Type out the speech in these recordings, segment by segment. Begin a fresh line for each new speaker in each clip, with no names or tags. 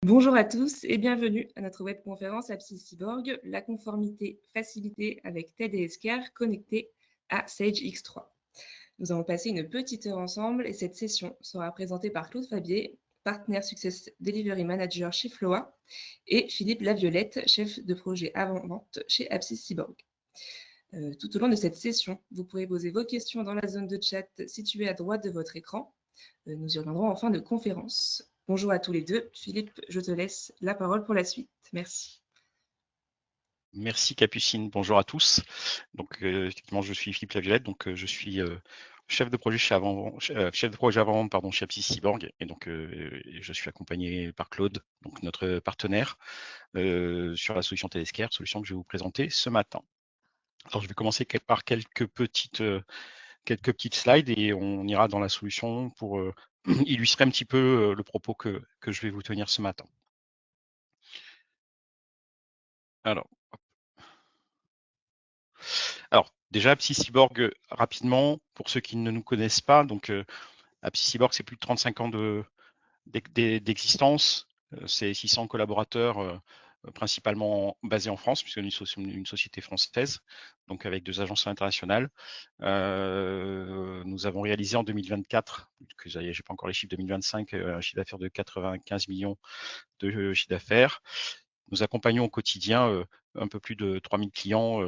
Bonjour à tous et bienvenue à notre webconférence Apsis Cyborg, la conformité facilitée avec TED et Esquire connectée à Sage X3. Nous allons passer une petite heure ensemble et cette session sera présentée par Claude Fabier, partenaire Success Delivery Manager chez Floa, et Philippe Laviolette, chef de projet avant-vente chez Apsis Cyborg. Tout au long de cette session, vous pourrez poser vos questions dans la zone de chat située à droite de votre écran. Nous y reviendrons en fin de conférence. Bonjour à tous les deux. Philippe, je te laisse la parole pour la suite. Merci.
Merci Capucine, bonjour à tous. Donc effectivement, je suis Philippe Laviolette, donc je suis chef de projet chez avant chez Apsis Cyborg, et donc je suis accompagné par Claude, donc notre partenaire, sur la solution Tedescaire, solution que je vais vous présenter ce matin. Alors je vais commencer par quelques petites slides et on ira dans la solution pour illustrer un petit peu le propos que je vais vous tenir ce matin. Alors, déjà, Apsis Cyborg, rapidement, pour ceux qui ne nous connaissent pas, donc Apsis Cyborg, c'est plus de 35 ans d'existence. C'est 600 collaborateurs, principalement basés en France, puisque nous sommes une société française, donc avec 2 agences internationales. Nous avons réalisé en 2024, que j'ai pas encore les chiffres 2025, un chiffre d'affaires de 95 millions de chiffre d'affaires. Nous accompagnons au quotidien un peu plus de 3000 clients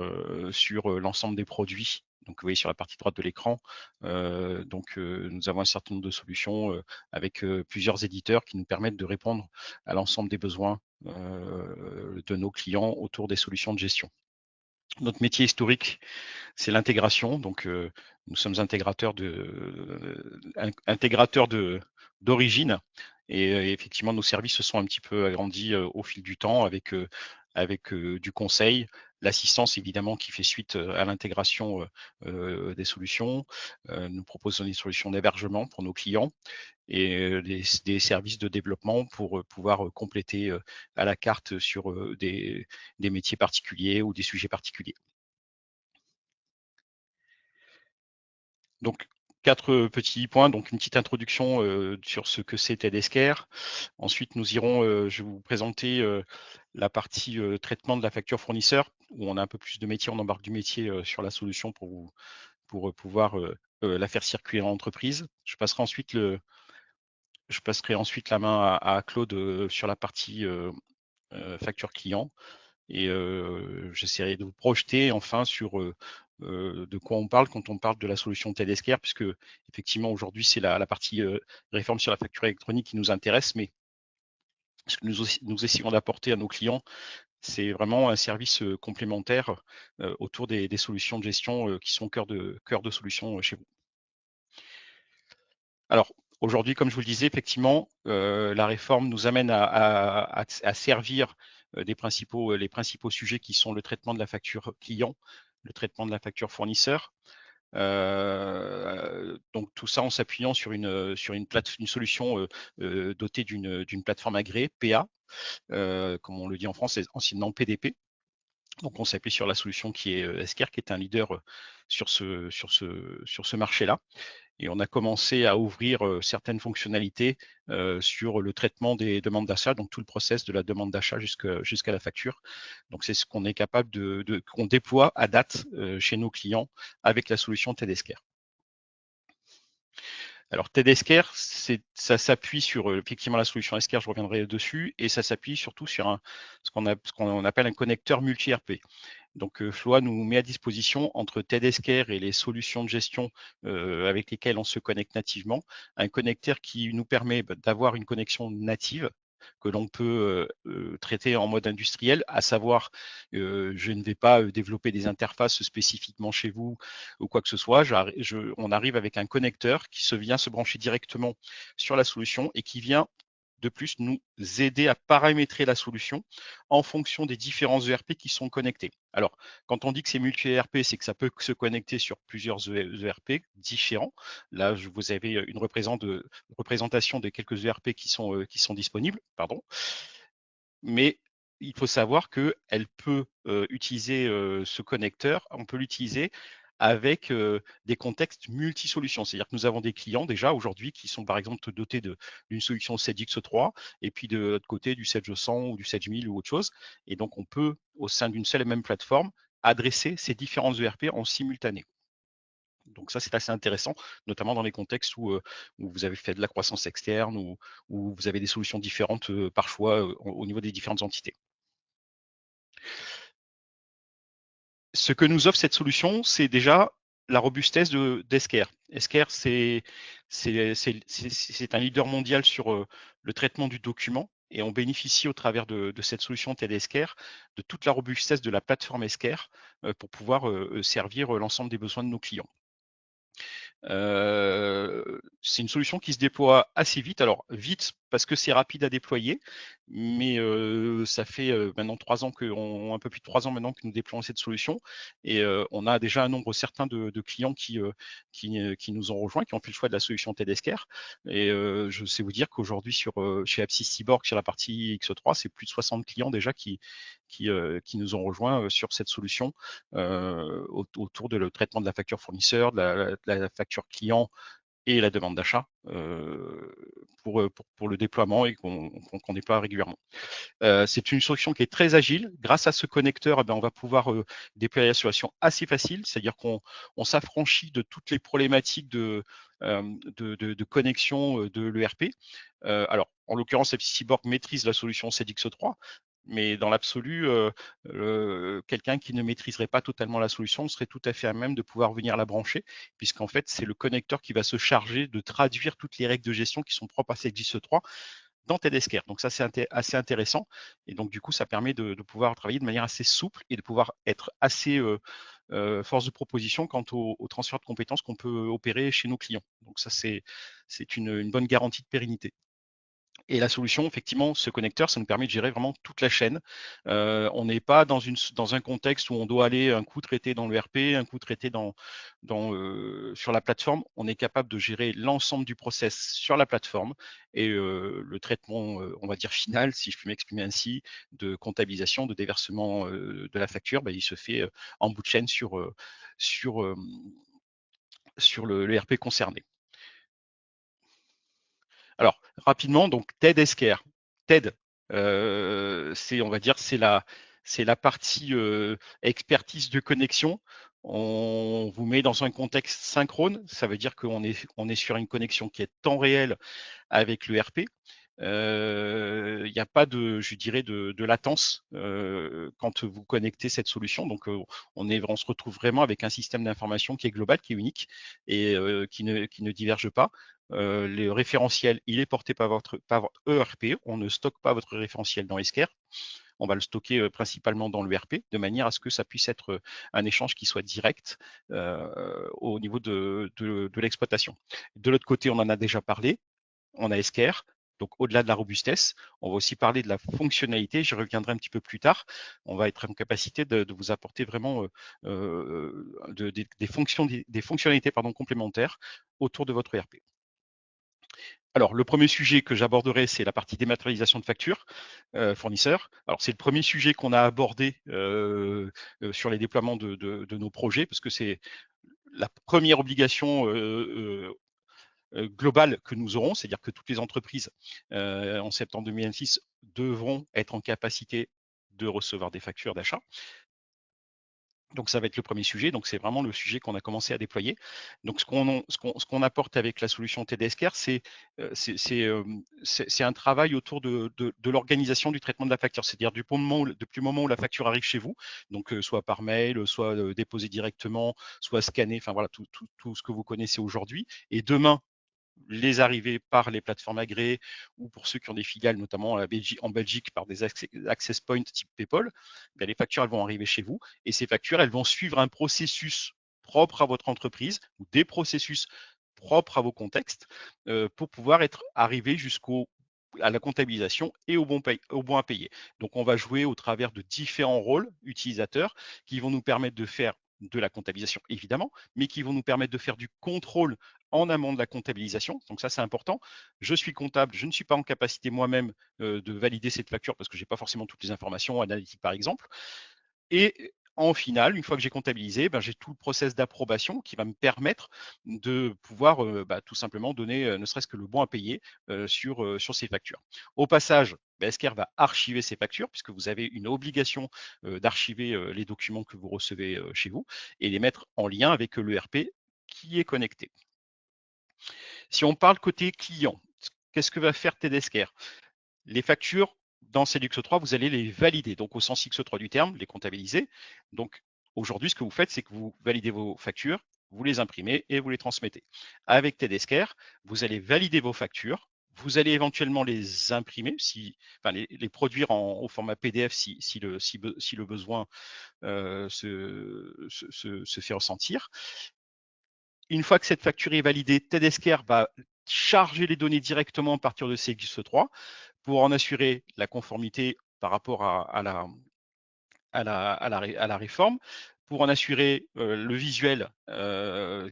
sur l'ensemble des produits. Donc, vous voyez sur la partie droite de l'écran, nous avons un certain nombre de solutions avec plusieurs éditeurs qui nous permettent de répondre à l'ensemble des besoins de nos clients autour des solutions de gestion. Notre métier historique, c'est l'intégration. Donc, nous sommes intégrateurs d'origine et effectivement, nos services se sont un petit peu agrandis au fil du temps avec du conseil, l'assistance évidemment qui fait suite à l'intégration des solutions. Nous proposons des solutions d'hébergement pour nos clients et des services de développement pour pouvoir compléter à la carte sur des métiers particuliers ou des sujets particuliers. Donc, 4 petits points, donc une petite introduction sur ce que c'est Tedescaire. Ensuite, nous irons, je vais vous présenter la partie traitement de la facture fournisseur, où on a un peu plus de métier, on embarque du métier sur la solution pour pouvoir la faire circuler en entreprise. Je passerai ensuite la main à Claude sur la partie facture client. Et j'essaierai de vous projeter enfin sur de quoi on parle quand on parle de la solution Tedescaire, puisque effectivement aujourd'hui c'est la partie réforme sur la facture électronique qui nous intéresse, mais ce que nous essayons d'apporter à nos clients, c'est vraiment un service complémentaire autour des solutions de gestion qui sont cœur de solution chez vous. Alors aujourd'hui, comme je vous le disais, effectivement, la réforme nous amène à servir les principaux sujets qui sont le traitement de la facture client, le traitement de la facture fournisseur. Donc tout ça en s'appuyant sur une solution dotée d'une plateforme agréée, PA, comme on le dit en France, c'est anciennement PDP. Donc on s'appuie sur la solution qui est Esquire, qui est un leader sur ce marché-là. Et on a commencé à ouvrir certaines fonctionnalités sur le traitement des demandes d'achat, donc tout le process de la demande d'achat jusqu'à la facture. Donc c'est ce qu'on est capable qu'on déploie à date chez nos clients avec la solution Tedescaire. Alors Tedescaire, ça s'appuie sur effectivement la solution Esquire, je reviendrai dessus, et ça s'appuie surtout sur ce qu'on appelle un connecteur multi-RP. Donc Floa nous met à disposition entre Tedescaire et les solutions de gestion avec lesquelles on se connecte nativement, un connecteur qui nous permet d'avoir une connexion native que l'on peut traiter en mode industriel, à savoir je ne vais pas développer des interfaces spécifiquement chez vous ou quoi que ce soit. On arrive avec un connecteur qui vient se brancher directement sur la solution et qui vient de plus nous aider à paramétrer la solution en fonction des différents ERP qui sont connectés. Alors, quand on dit que c'est multi-ERP, c'est que ça peut se connecter sur plusieurs ERP différents. Là, vous avez une représentation des quelques ERP qui sont disponibles, pardon. Mais il faut savoir qu'elle peut utiliser ce connecteur, on peut l'utiliser avec des contextes multi-solutions. C'est-à-dire que nous avons des clients déjà aujourd'hui qui sont par exemple dotés d'une solution Sedge-X3 et puis de l'autre côté du Sedge 100 ou du Sedge 1000 ou autre chose. Et donc, on peut, au sein d'une seule et même plateforme, adresser ces différents ERP en simultané. Donc ça, c'est assez intéressant, notamment dans les contextes où vous avez fait de la croissance externe ou où vous avez des solutions différentes par choix au niveau des différentes entités. Ce que nous offre cette solution, c'est déjà la robustesse d'Esker. Esker, c'est un leader mondial sur le traitement du document et on bénéficie au travers de cette solution TED-Esker de toute la robustesse de la plateforme Esker pour pouvoir servir l'ensemble des besoins de nos clients. C'est une solution qui se déploie assez vite. Alors vite parce que c'est rapide à déployer, mais ça fait maintenant 3 ans un peu plus de 3 ans maintenant que nous déployons cette solution et on a déjà un nombre certain de clients qui nous ont rejoints, qui ont fait le choix de la solution TED-Esker. Et je sais vous dire qu'aujourd'hui chez Apsys Cyborg sur la partie X3, c'est plus de 60 clients déjà qui nous ont rejoints sur cette solution autour de le traitement de la facture fournisseur, de la facture client et la demande d'achat pour le déploiement et qu'on déploie régulièrement. C'est une solution qui est très agile. Grâce à ce connecteur, on va pouvoir déployer la solution assez facile, c'est-à-dire qu'on s'affranchit de toutes les problématiques de connexion de l'ERP. Alors, en l'occurrence, Cyborg maîtrise la solution CEDIX3, mais dans l'absolu, quelqu'un qui ne maîtriserait pas totalement la solution serait tout à fait à même de pouvoir venir la brancher, puisqu'en fait, c'est le connecteur qui va se charger de traduire toutes les règles de gestion qui sont propres à CEDIX3 dans TED-Esker. Donc ça, c'est assez intéressant. Et donc, du coup, ça permet de pouvoir travailler de manière assez souple et de pouvoir être assez force de proposition quant au transfert de compétences qu'on peut opérer chez nos clients. Donc ça, c'est une bonne garantie de pérennité. Et la solution, effectivement, ce connecteur, ça nous permet de gérer vraiment toute la chaîne. On n'est pas dans un contexte où on doit aller un coup traité dans l'ERP, un coup traité sur la plateforme. On est capable de gérer l'ensemble du process sur la plateforme et le traitement, on va dire final, si je puis m'exprimer ainsi, de comptabilisation, de déversement de la facture, il se fait en bout de chaîne sur l'ERP concerné. Alors, rapidement, donc TED-Esker. TED, on va dire, c'est la partie expertise de connexion. On vous met dans un contexte synchrone, ça veut dire qu'on est sur une connexion qui est temps réel avec l'ERP. Il n'y a pas je dirais, de latence quand vous connectez cette solution. Donc, on se retrouve vraiment avec un système d'information qui est global, qui est unique et qui ne diverge pas. Le référentiel, il est porté par votre ERP. On ne stocke pas votre référentiel dans Esker. On va le stocker principalement dans l'ERP, de manière à ce que ça puisse être un échange qui soit direct au niveau de l'exploitation. De l'autre côté, on en a déjà parlé, on a Esker. Donc, au-delà de la robustesse, on va aussi parler de la fonctionnalité. Je reviendrai un petit peu plus tard. On va être en capacité de vous apporter vraiment des fonctionnalités complémentaires autour de votre ERP. Alors, le premier sujet que j'aborderai, c'est la partie dématérialisation de factures fournisseurs. Alors, c'est le premier sujet qu'on a abordé sur les déploiements de nos projets, parce que c'est la première obligation globale que nous aurons, c'est-à-dire que toutes les entreprises en septembre 2026 devront être en capacité de recevoir des factures d'achat. Donc ça va être le premier sujet. Donc c'est vraiment le sujet qu'on a commencé à déployer. Donc ce qu'on apporte avec la solution TDSCare, c'est un travail autour de l'organisation du traitement de la facture. C'est-à-dire depuis le moment où la facture arrive chez vous, donc soit par mail, soit déposée directement, soit scannée, enfin voilà, tout ce que vous connaissez aujourd'hui. Et demain, les arrivées par les plateformes agréées ou pour ceux qui ont des filiales, notamment en Belgique par des access points type PayPal, les factures elles vont arriver chez vous et ces factures elles vont suivre un processus propre à votre entreprise ou des processus propres à vos contextes pour pouvoir être arrivé à la comptabilisation et au bon à payer. Donc on va jouer au travers de différents rôles utilisateurs qui vont nous permettre de faire de la comptabilisation évidemment, mais qui vont nous permettre de faire du contrôle en amont de la comptabilisation. Donc ça, c'est important. Je suis comptable, je ne suis pas en capacité moi-même de valider cette facture parce que je n'ai pas forcément toutes les informations analytiques, par exemple. Et En final, une fois que j'ai comptabilisé, j'ai tout le process d'approbation qui va me permettre de pouvoir tout simplement donner ne serait-ce que le bon à payer sur ces factures. Au passage, Esker va archiver ces factures puisque vous avez une obligation d'archiver les documents que vous recevez chez vous et les mettre en lien avec l'ERP qui est connecté. Si on parle côté client, qu'est-ce que va faire TDSCare? Les factures dans CEDUX3, vous allez les valider, donc au sens X3 du terme, les comptabiliser. Donc aujourd'hui, ce que vous faites, c'est que vous validez vos factures, vous les imprimez et vous les transmettez. Avec TDSCare, vous allez valider vos factures, vous allez éventuellement les imprimer, les produire au format PDF si le besoin se fait ressentir. Une fois que cette facture est validée, TDSCare va charger les données directement à partir de CX3 pour en assurer la conformité par rapport à la réforme, pour en assurer le visuel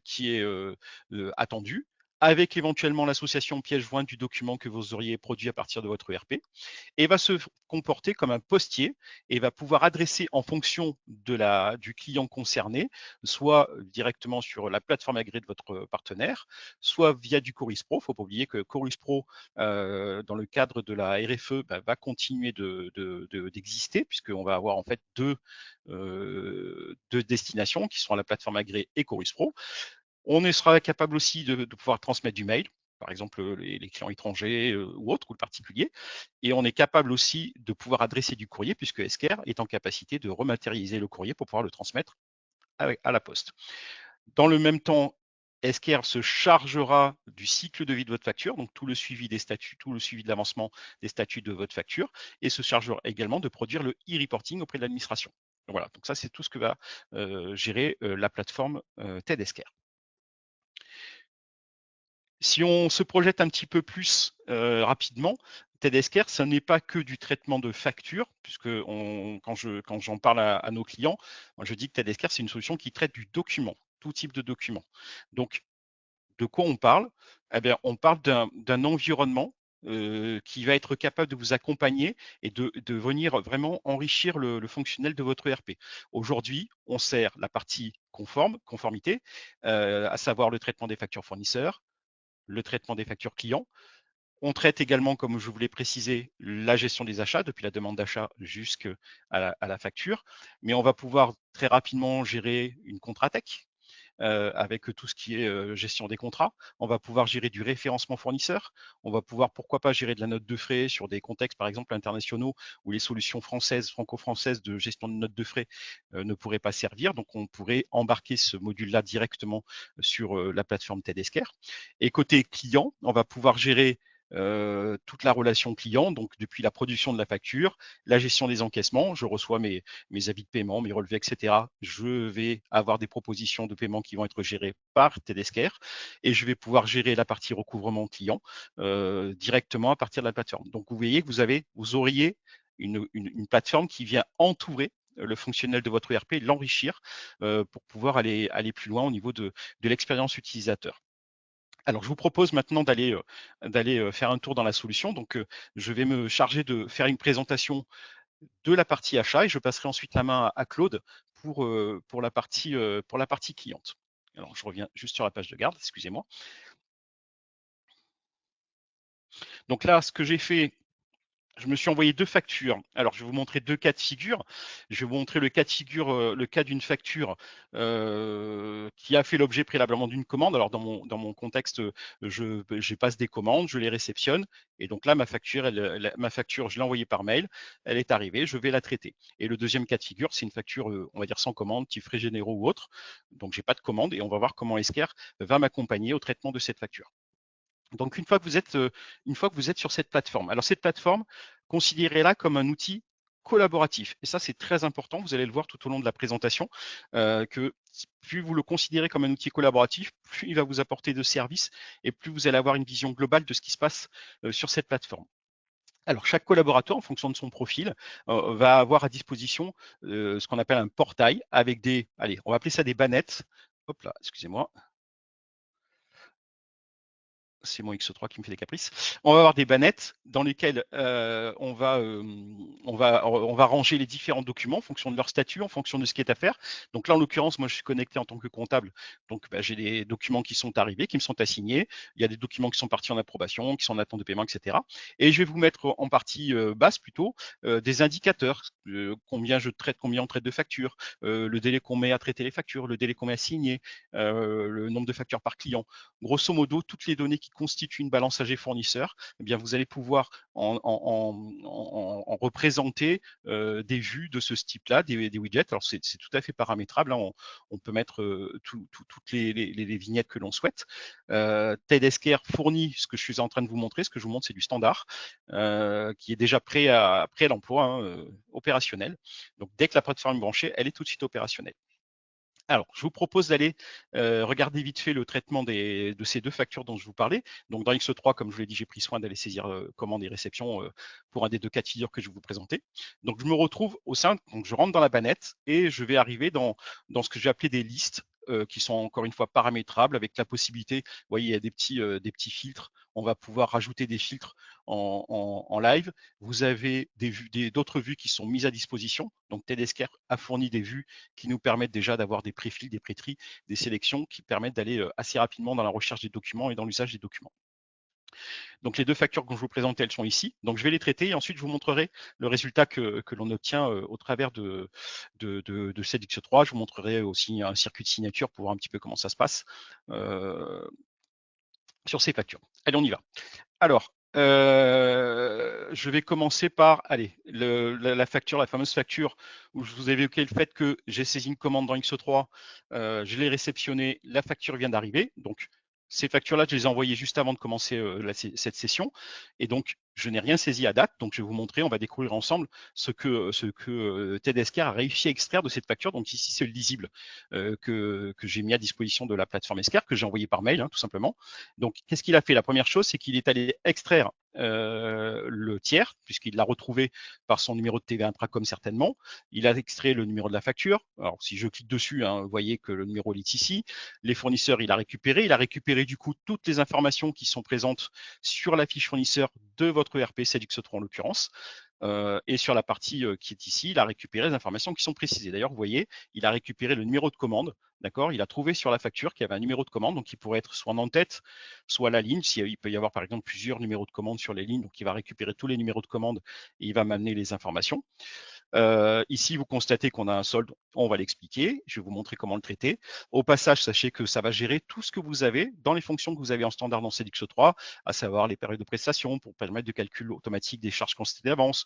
qui est attendu, avec éventuellement l'association pièce-jointe du document que vous auriez produit à partir de votre ERP, et va se comporter comme un postier et va pouvoir adresser en fonction du client concerné, soit directement sur la plateforme agréée de votre partenaire, soit via du Chorus Pro. Il ne faut pas oublier que Chorus Pro, dans le cadre de la RFE, va continuer d'exister, puisqu'on va avoir en fait deux destinations qui sont la plateforme agréée et Chorus Pro. On sera capable aussi de pouvoir transmettre du mail, par exemple les clients étrangers ou autres, ou le particulier. Et on est capable aussi de pouvoir adresser du courrier, puisque Esker est en capacité de rematérialiser le courrier pour pouvoir le transmettre à la poste. Dans le même temps, Esker se chargera du cycle de vie de votre facture, donc tout le suivi des statuts, tout le suivi de l'avancement des statuts de votre facture, et se chargera également de produire le e-reporting auprès de l'administration. Voilà, donc ça c'est tout ce que va gérer la plateforme TED-Esker. Si on se projette un petit peu plus rapidement, TED-Esker, ce n'est pas que du traitement de factures, puisque quand j'en parle à nos clients, moi je dis que TED-Esker, c'est une solution qui traite du document, tout type de document. Donc, de quoi on parle? Eh bien, on parle d'un environnement qui va être capable de vous accompagner et de venir vraiment enrichir le fonctionnel de votre ERP. Aujourd'hui, on sert la partie conformité, à savoir le traitement des factures fournisseurs, le traitement des factures clients. On traite également, comme je vous l'ai précisé, la gestion des achats, depuis la demande d'achat jusqu'à la facture. Mais on va pouvoir très rapidement gérer une Contratech avec tout ce qui est gestion des contrats. On va pouvoir gérer du référencement fournisseur. On va pouvoir, pourquoi pas, gérer de la note de frais sur des contextes, par exemple, internationaux où les solutions françaises, franco-françaises de gestion de notes de frais ne pourraient pas servir. Donc, on pourrait embarquer ce module-là directement sur la plateforme TED-Esker. Et côté client, on va pouvoir gérer toute la relation client, donc depuis la production de la facture, la gestion des encaissements, je reçois mes avis de paiement, mes relevés, etc. Je vais avoir des propositions de paiement qui vont être gérées par TED-Esker et je vais pouvoir gérer la partie recouvrement client directement à partir de la plateforme. Donc vous voyez que vous auriez une plateforme qui vient entourer le fonctionnel de votre ERP, l'enrichir pour pouvoir aller plus loin au niveau de l'expérience utilisateur. Alors, je vous propose maintenant d'aller faire un tour dans la solution. Donc, je vais me charger de faire une présentation de la partie achat et je passerai ensuite la main à Claude pour la partie cliente. Alors, je reviens juste sur la page de garde, excusez-moi. Donc là, ce que j'ai fait, je me suis envoyé deux factures. Alors, je vais vous montrer deux cas de figure. Je vais vous montrer le cas de figure, le cas d'une facture qui a fait l'objet préalablement d'une commande. Alors, dans mon contexte, je passe des commandes, je les réceptionne. Et donc là, ma facture, je l'ai envoyée par mail. Elle est arrivée, je vais la traiter. Et le deuxième cas de figure, c'est une facture, on va dire sans commande, type frais généraux ou autre. Donc, j'ai pas de commande et on va voir comment Esker va m'accompagner au traitement de cette facture. Donc, une fois que vous êtes sur cette plateforme, alors cette plateforme, considérez-la comme un outil collaboratif. Et ça, c'est très important. Vous allez le voir tout au long de la présentation, que plus vous le considérez comme un outil collaboratif, plus il va vous apporter de services et plus vous allez avoir une vision globale de ce qui se passe sur cette plateforme. Alors, chaque collaborateur, en fonction de son profil, va avoir à disposition ce qu'on appelle un portail avec allez, on va appeler ça des bannettes. Hop là, excusez-moi. C'est mon X3 qui me fait des caprices. On va avoir des bannettes dans lesquelles on va on va ranger les différents documents en fonction de leur statut, en fonction de ce qui est à faire. Donc là, en l'occurrence, moi, je suis connecté en tant que comptable. Donc, j'ai des documents qui sont arrivés, qui me sont assignés. Il y a des documents qui sont partis en approbation, qui sont en attente de paiement, etc. Et je vais vous mettre en partie basse plutôt des indicateurs. Combien je traite, combien on traite de factures, le délai qu'on met à traiter les factures, le délai qu'on met à signer, le nombre de factures par client. Grosso modo, toutes les données qui constituent une balance AG fournisseur, eh bien, vous allez pouvoir en représenter des vues de ce type-là, des widgets. Alors, c'est tout à fait paramétrable. Hein. On peut mettre toutes les vignettes que l'on souhaite. TEDSCare fournit ce que je suis en train de vous montrer. Ce que je vous montre, c'est du standard qui est déjà prêt à l'emploi, hein, opérationnel. Donc, dès que la plateforme est branchée, elle est tout de suite opérationnelle. Alors, je vous propose d'aller regarder vite fait le traitement de ces deux factures dont je vous parlais. Donc, dans X3, comme je vous l'ai dit, j'ai pris soin d'aller saisir commande et réception pour un des deux cas de figure que je vais vous présenter. Donc, je me retrouve au sein, donc je rentre dans la banette et je vais arriver dans ce que j'ai appelé des listes qui sont encore une fois paramétrables avec la possibilité, vous voyez, il y a des petits filtres. On va pouvoir rajouter des filtres en live. Vous avez d'autres vues qui sont mises à disposition. Donc, TEDSCare a fourni des vues qui nous permettent déjà d'avoir des préfils, des pré-tris, des sélections qui permettent d'aller assez rapidement dans la recherche des documents et dans l'usage des documents. Donc les deux factures que je vous présente, elles sont ici. Donc je vais les traiter et ensuite je vous montrerai le résultat que l'on obtient au travers de CEDX3. Je vous montrerai aussi un circuit de signature pour voir un petit peu comment ça se passe sur ces factures. Allez, on y va. Alors, je vais commencer par, allez, la facture, la fameuse facture où je vous ai évoqué le fait que j'ai saisi une commande dans X3, je l'ai réceptionnée, la facture vient d'arriver. Donc, ces factures-là, je les ai envoyées juste avant de commencer cette session. Et donc, je n'ai rien saisi à date. Donc, je vais vous montrer, on va découvrir ensemble ce que TEDSCare a réussi à extraire de cette facture. Donc, ici, c'est le lisible que j'ai mis à disposition de la plateforme Escar, que j'ai envoyé par mail, hein, tout simplement. Donc, qu'est-ce qu'il a fait? La première chose, c'est qu'il est allé extraire le tiers, puisqu'il l'a retrouvé par son numéro de TVA Intracom certainement. Il a extrait le numéro de la facture. Alors, si je clique dessus, hein, vous voyez que le numéro est ici. Les fournisseurs, il a récupéré du coup toutes les informations qui sont présentes sur la fiche fournisseur de votre ERP CEDX3 en l'occurrence. Et sur la partie qui est ici, il a récupéré les informations qui sont précisées. D'ailleurs, vous voyez, il a récupéré le numéro de commande. D'accord, il a trouvé sur la facture qu'il y avait un numéro de commande, donc il pourrait être soit en en-tête, soit la ligne. Il peut y avoir par exemple plusieurs numéros de commande sur les lignes, donc il va récupérer tous les numéros de commande et il va m'amener les informations. Ici, vous constatez qu'on a un solde, on va l'expliquer, je vais vous montrer comment le traiter. Au passage, sachez que ça va gérer tout ce que vous avez dans les fonctions que vous avez en standard dans CEDX3, à savoir les périodes de prestation pour permettre de calcul automatique des charges constatées d'avance,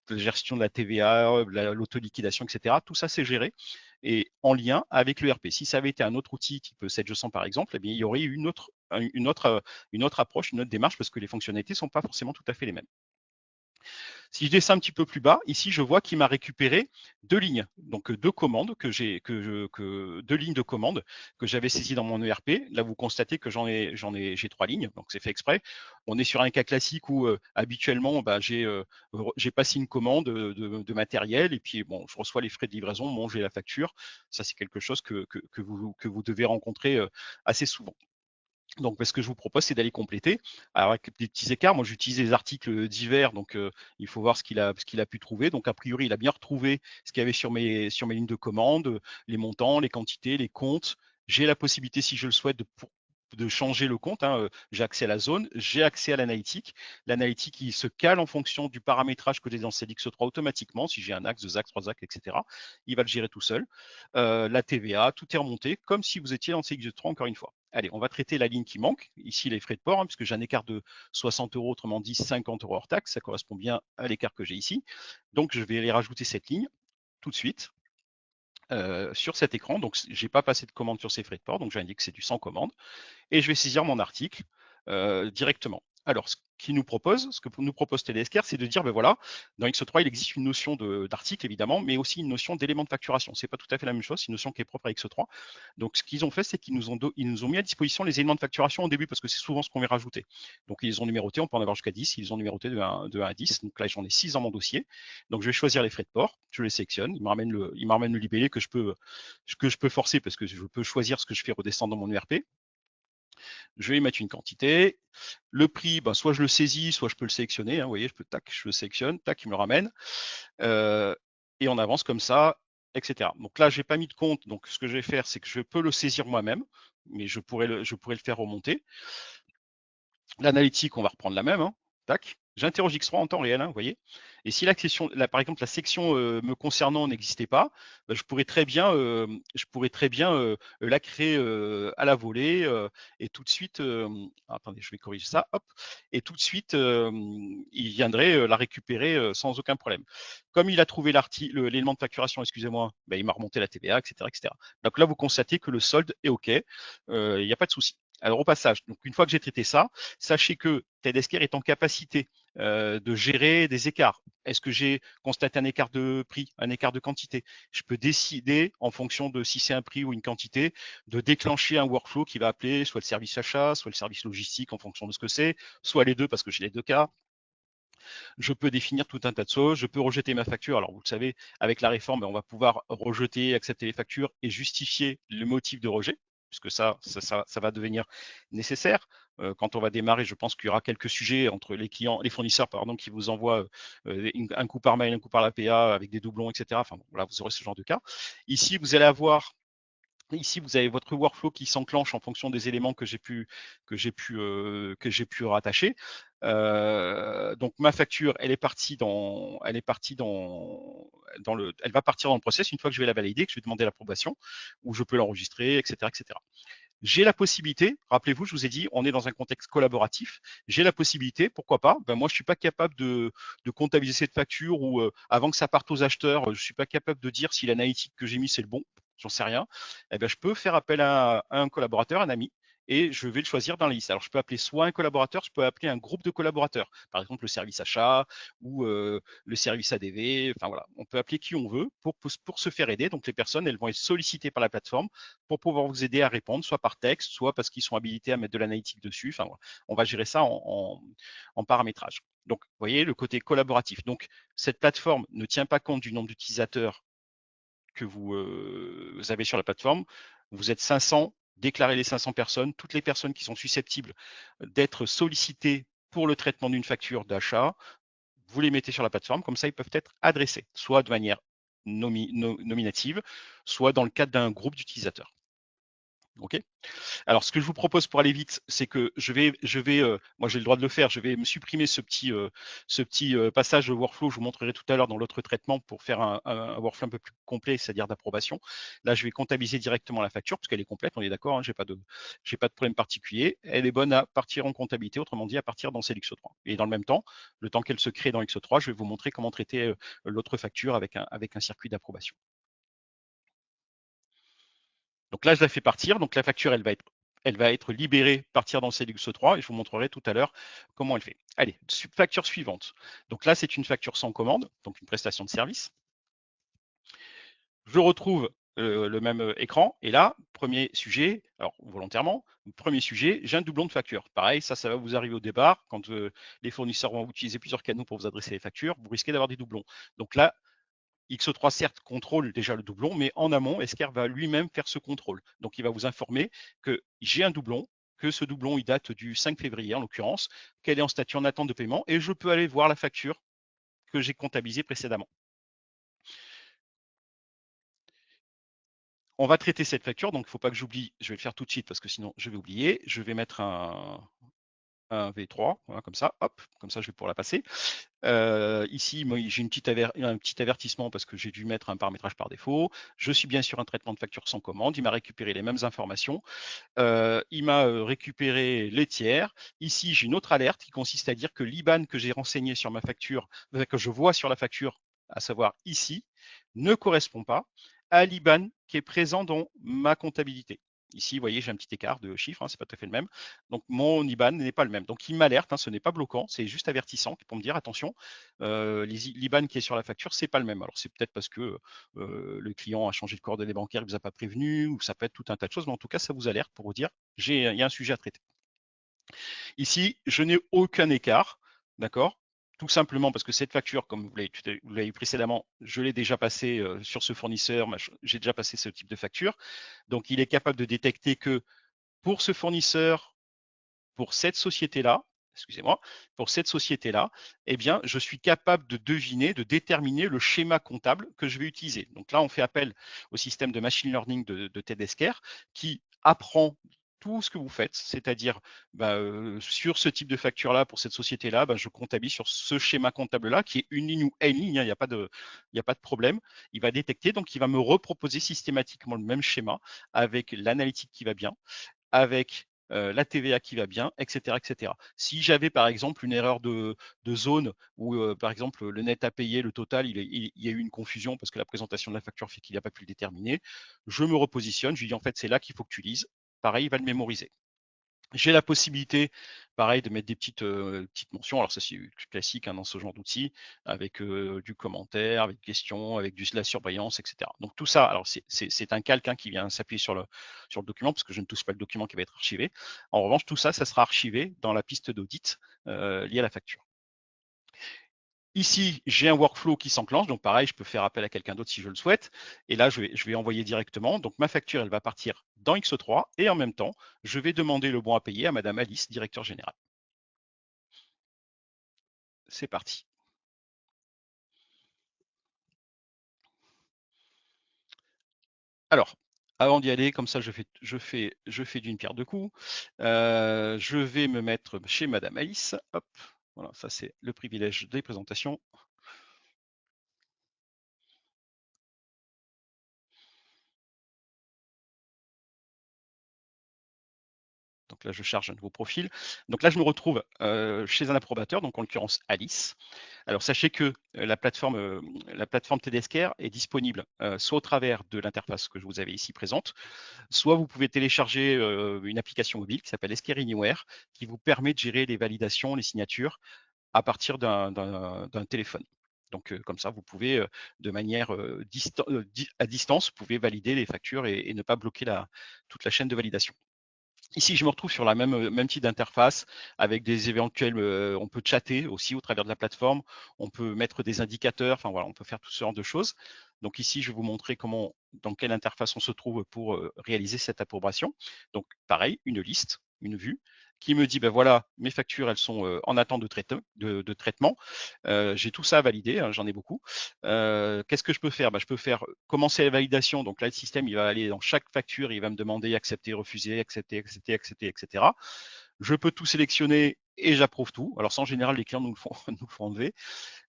la gestion de la TVA, l'autoliquidation, etc. Tout ça, c'est géré et en lien avec l'ERP. Si ça avait été un autre outil type 700 par exemple, eh bien, il y aurait eu une autre approche, une autre démarche parce que les fonctionnalités ne sont pas forcément tout à fait les mêmes. Si je descends un petit peu plus bas, ici, je vois qu'il m'a récupéré deux lignes, donc deux commandes deux lignes de commandes que j'avais saisies dans mon ERP. Là, vous constatez que j'ai trois lignes, donc c'est fait exprès. On est sur un cas classique où habituellement, j'ai passé une commande de matériel et puis bon, je reçois les frais de livraison, bon, j'ai la facture. Ça, c'est quelque chose que vous devez rencontrer assez souvent. Donc, ce que je vous propose, c'est d'aller compléter. Alors, avec des petits écarts, moi, j'utilise des articles divers, donc il faut voir ce qu'il a pu trouver. Donc, a priori, il a bien retrouvé ce qu'il y avait sur mes lignes de commande, les montants, les quantités, les comptes. J'ai la possibilité, si je le souhaite, de changer le compte. Hein. J'ai accès à la zone, j'ai accès à l'analytique. L'analytique, il se cale en fonction du paramétrage que j'ai dans CEDX3 automatiquement. Si j'ai un axe, deux axes, trois axes, etc., il va le gérer tout seul. La TVA, tout est remonté, comme si vous étiez dans CEDX3 encore une fois. Allez, on va traiter la ligne qui manque. Ici, les frais de port, hein, puisque j'ai un écart de 60 euros, autrement dit 50 euros hors taxe. Ça correspond bien à l'écart que j'ai ici. Donc, je vais aller rajouter cette ligne tout de suite sur cet écran. Donc, je n'ai pas passé de commande sur ces frais de port. Donc, j'indique que c'est du sans commande. Et je vais saisir mon article directement. Alors, ce que nous propose TDSCare, c'est de dire, ben voilà, dans X3, il existe une notion d'article, évidemment, mais aussi une notion d'élément de facturation. C'est pas tout à fait la même chose, c'est une notion qui est propre à X3. Donc, ce qu'ils ont fait, c'est qu'ils nous ont mis à disposition les éléments de facturation au début, parce que c'est souvent ce qu'on vient rajouter. Donc, ils ont numéroté, on peut en avoir jusqu'à 10, ils ont numéroté de 1 à 10. Donc là, j'en ai 6 dans mon dossier. Donc, je vais choisir les frais de port, je les sélectionne, il me ramène le libellé que je peux forcer, parce que je peux choisir ce que je fais redescendre dans mon ERP. Je vais y mettre une quantité. Le prix, ben, soit je le saisis, soit je peux le sélectionner. Hein, vous voyez, je le sélectionne, tac, il me le ramène. Et on avance comme ça, etc. Donc là, j'ai pas mis de compte. Donc ce que je vais faire, c'est que je peux le saisir moi-même, mais je pourrais le faire remonter. L'analytique, on va reprendre la même. Hein. Tac. J'interroge X3 en temps réel, hein, vous voyez. Et si par exemple, la section me concernant n'existait pas, ben, je pourrais très bien, la créer à la volée et tout de suite, attendez, je vais corriger ça, hop, et tout de suite, il viendrait la récupérer sans aucun problème. Comme il a trouvé l'élément de facturation, excusez-moi, ben, il m'a remonté la TVA, etc., etc. Donc là, vous constatez que le solde est OK, il n'y a pas de souci. Alors au passage, donc une fois que j'ai traité ça, sachez que TEDSCare est en capacité de gérer des écarts. Est-ce que j'ai constaté un écart de prix, un écart de quantité? Je peux décider, en fonction de si c'est un prix ou une quantité, de déclencher un workflow qui va appeler soit le service achat, soit le service logistique en fonction de ce que c'est, soit les deux parce que j'ai les deux cas. Je peux définir tout un tas de choses. Je peux rejeter ma facture. Alors, vous le savez, avec la réforme, on va pouvoir rejeter, accepter les factures et justifier le motif de rejet, puisque ça va devenir nécessaire. Quand on va démarrer, je pense qu'il y aura quelques sujets entre les clients, les fournisseurs, pardon, qui vous envoient un coup par mail, un coup par l'APA avec des doublons, etc. Enfin, bon, là, vous aurez ce genre de cas. Ici, vous allez avoir Ici, vous avez votre workflow qui s'enclenche en fonction des éléments que j'ai pu rattacher. Donc ma facture, elle va partir dans le process une fois que je vais la valider, que je vais demander l'approbation, ou je peux l'enregistrer, etc., etc. J'ai la possibilité, rappelez-vous, je vous ai dit, on est dans un contexte collaboratif. J'ai la possibilité, pourquoi pas, ben moi je suis pas capable de comptabiliser cette facture ou avant que ça parte aux acheteurs, je suis pas capable de dire si l'analytique que j'ai mis c'est le bon, j'en sais rien. Eh ben, je peux faire appel à un collaborateur, un ami, et je vais le choisir dans la liste. Alors je peux appeler soit un collaborateur, je peux appeler un groupe de collaborateurs, par exemple le service achat ou le service ADV. Enfin voilà, on peut appeler qui on veut pour se faire aider. Donc les personnes, elles vont être sollicitées par la plateforme pour pouvoir vous aider à répondre, soit par texte, soit parce qu'ils sont habilités à mettre de l'analytique dessus. Enfin, voilà. On va gérer ça en paramétrage. Donc, vous voyez, le côté collaboratif. Donc, cette plateforme ne tient pas compte du nombre d'utilisateurs que vous avez sur la plateforme. Vous êtes 500, déclarez les 500 personnes, toutes les personnes qui sont susceptibles d'être sollicitées pour le traitement d'une facture d'achat, vous les mettez sur la plateforme, comme ça ils peuvent être adressés, soit de manière nominative, soit dans le cadre d'un groupe d'utilisateurs. OK. Alors, ce que je vous propose pour aller vite, c'est que moi j'ai le droit de le faire, je vais me supprimer ce petit passage de workflow. Je vous montrerai tout à l'heure dans l'autre traitement pour faire un workflow un peu plus complet, c'est-à-dire d'approbation. Là, je vais comptabiliser directement la facture parce qu'elle est complète, on est d'accord, hein, j'ai pas de problème particulier. Elle est bonne à partir en comptabilité, autrement dit à partir dans CLXO3. Et dans le même temps, le temps qu'elle se crée dans XO3, je vais vous montrer comment traiter l'autre facture avec un circuit d'approbation. Donc là, je la fais partir. Donc la facture, elle va être libérée, partir dans le CLXO3 et je vous montrerai tout à l'heure comment elle fait. Allez, facture suivante. Donc là, c'est une facture sans commande, donc une prestation de service. Je retrouve le même écran et là, premier sujet, alors volontairement, premier sujet, j'ai un doublon de facture. Pareil, ça va vous arriver au départ quand les fournisseurs vont utiliser plusieurs canaux pour vous adresser les factures, vous risquez d'avoir des doublons. Donc là, XO3, certes, contrôle déjà le doublon, mais en amont, Esker va lui-même faire ce contrôle. Donc, il va vous informer que j'ai un doublon, que ce doublon, il date du 5 février, en l'occurrence, qu'elle est en statut en attente de paiement, et je peux aller voir la facture que j'ai comptabilisée précédemment. On va traiter cette facture, donc il ne faut pas que j'oublie, je vais le faire tout de suite parce que sinon je vais oublier. Je vais mettre un V3, voilà, comme ça, hop, comme ça je vais pouvoir la passer. Ici, j'ai un petit avertissement parce que j'ai dû mettre un paramétrage par défaut. Je suis bien sur un traitement de facture sans commande. Il m'a récupéré les mêmes informations. Il m'a récupéré les tiers. Ici, j'ai une autre alerte qui consiste à dire que l'IBAN que j'ai renseigné sur ma facture, que je vois sur la facture, à savoir ici, ne correspond pas à l'IBAN qui est présent dans ma comptabilité. Ici, vous voyez, j'ai un petit écart de chiffres, hein, c'est pas tout à fait le même. Donc, mon IBAN n'est pas le même. Donc, il m'alerte, hein, ce n'est pas bloquant, c'est juste avertissant pour me dire, attention, l'IBAN qui est sur la facture, c'est pas le même. Alors, c'est peut-être parce que le client a changé de coordonnées bancaires, il ne vous a pas prévenu, ou ça peut être tout un tas de choses, mais en tout cas, ça vous alerte pour vous dire, il y a un sujet à traiter. Ici, je n'ai aucun écart, d'accord? Tout simplement parce que cette facture, comme vous l'avez précédemment, je l'ai déjà passée sur ce fournisseur, j'ai déjà passé ce type de facture. Donc, il est capable de détecter que pour ce fournisseur, pour cette société-là, excusez-moi, pour cette société-là, eh bien, je suis capable de deviner, de déterminer le schéma comptable que je vais utiliser. Donc là, on fait appel au système de machine learning de TedScare qui apprend tout ce que vous faites, c'est-à-dire sur ce type de facture-là, pour cette société-là, je comptabilise sur ce schéma comptable-là, qui est une ligne ou une ligne, il n'y a pas de problème. Il va détecter, donc il va me reproposer systématiquement le même schéma avec l'analytique qui va bien, avec la TVA qui va bien, etc. etc. Si j'avais par exemple une erreur de zone où par exemple le net à payer, le total, il y a eu une confusion parce que la présentation de la facture fait qu'il n'a pas pu le déterminer, je me repositionne, je lui dis en fait c'est là qu'il faut que tu lises. Pareil, il va le mémoriser. J'ai la possibilité, pareil, de mettre des petites mentions. Alors ça, c'est classique dans ce genre d'outil, avec du commentaire, avec questions, avec de la surveillance, etc. Donc tout ça, alors c'est un calque qui vient s'appuyer sur le document, parce que je ne touche pas le document qui va être archivé. En revanche, tout ça, ça sera archivé dans la piste d'audit liée à la facture. Ici, j'ai un workflow qui s'enclenche, donc pareil, je peux faire appel à quelqu'un d'autre si je le souhaite. Et là, je vais envoyer directement. Donc ma facture, elle va partir dans X3 et en même temps, je vais demander le bon à payer à Madame Alice, directeur général. C'est parti. Alors, avant d'y aller, comme ça, je fais d'une pierre deux coups. Je vais me mettre chez Madame Alice. Hop, voilà, ça c'est le privilège des présentations. Donc là, je charge un nouveau profil. Donc là, je me retrouve chez un approbateur, donc en l'occurrence Alice. Alors sachez que la plateforme TDSCare est disponible soit au travers de l'interface que je vous avais ici présente, soit vous pouvez télécharger une application mobile qui s'appelle Escare Anywhere, qui vous permet de gérer les validations, les signatures à partir d'un téléphone. Donc comme ça, vous pouvez de manière à distance, vous pouvez valider les factures et ne pas bloquer toute la chaîne de validation. Ici, je me retrouve sur la même type d'interface avec des éventuels, on peut chatter aussi au travers de la plateforme, on peut mettre des indicateurs, enfin voilà, on peut faire tout ce genre de choses. Donc ici, je vais vous montrer dans quelle interface on se trouve pour réaliser cette approbation. Donc pareil, une liste, une vue qui me dit, ben voilà, mes factures, elles sont en attente de traitement. J'ai tout ça à valider, hein, j'en ai beaucoup. Qu'est-ce que je peux faire? Je peux faire commencer la validation. Donc là, le système, il va aller dans chaque facture, il va me demander accepter, refuser, accepter, accepter, accepter, etc. Je peux tout sélectionner et j'approuve tout. Alors ça, en général, les clients nous le font, enlever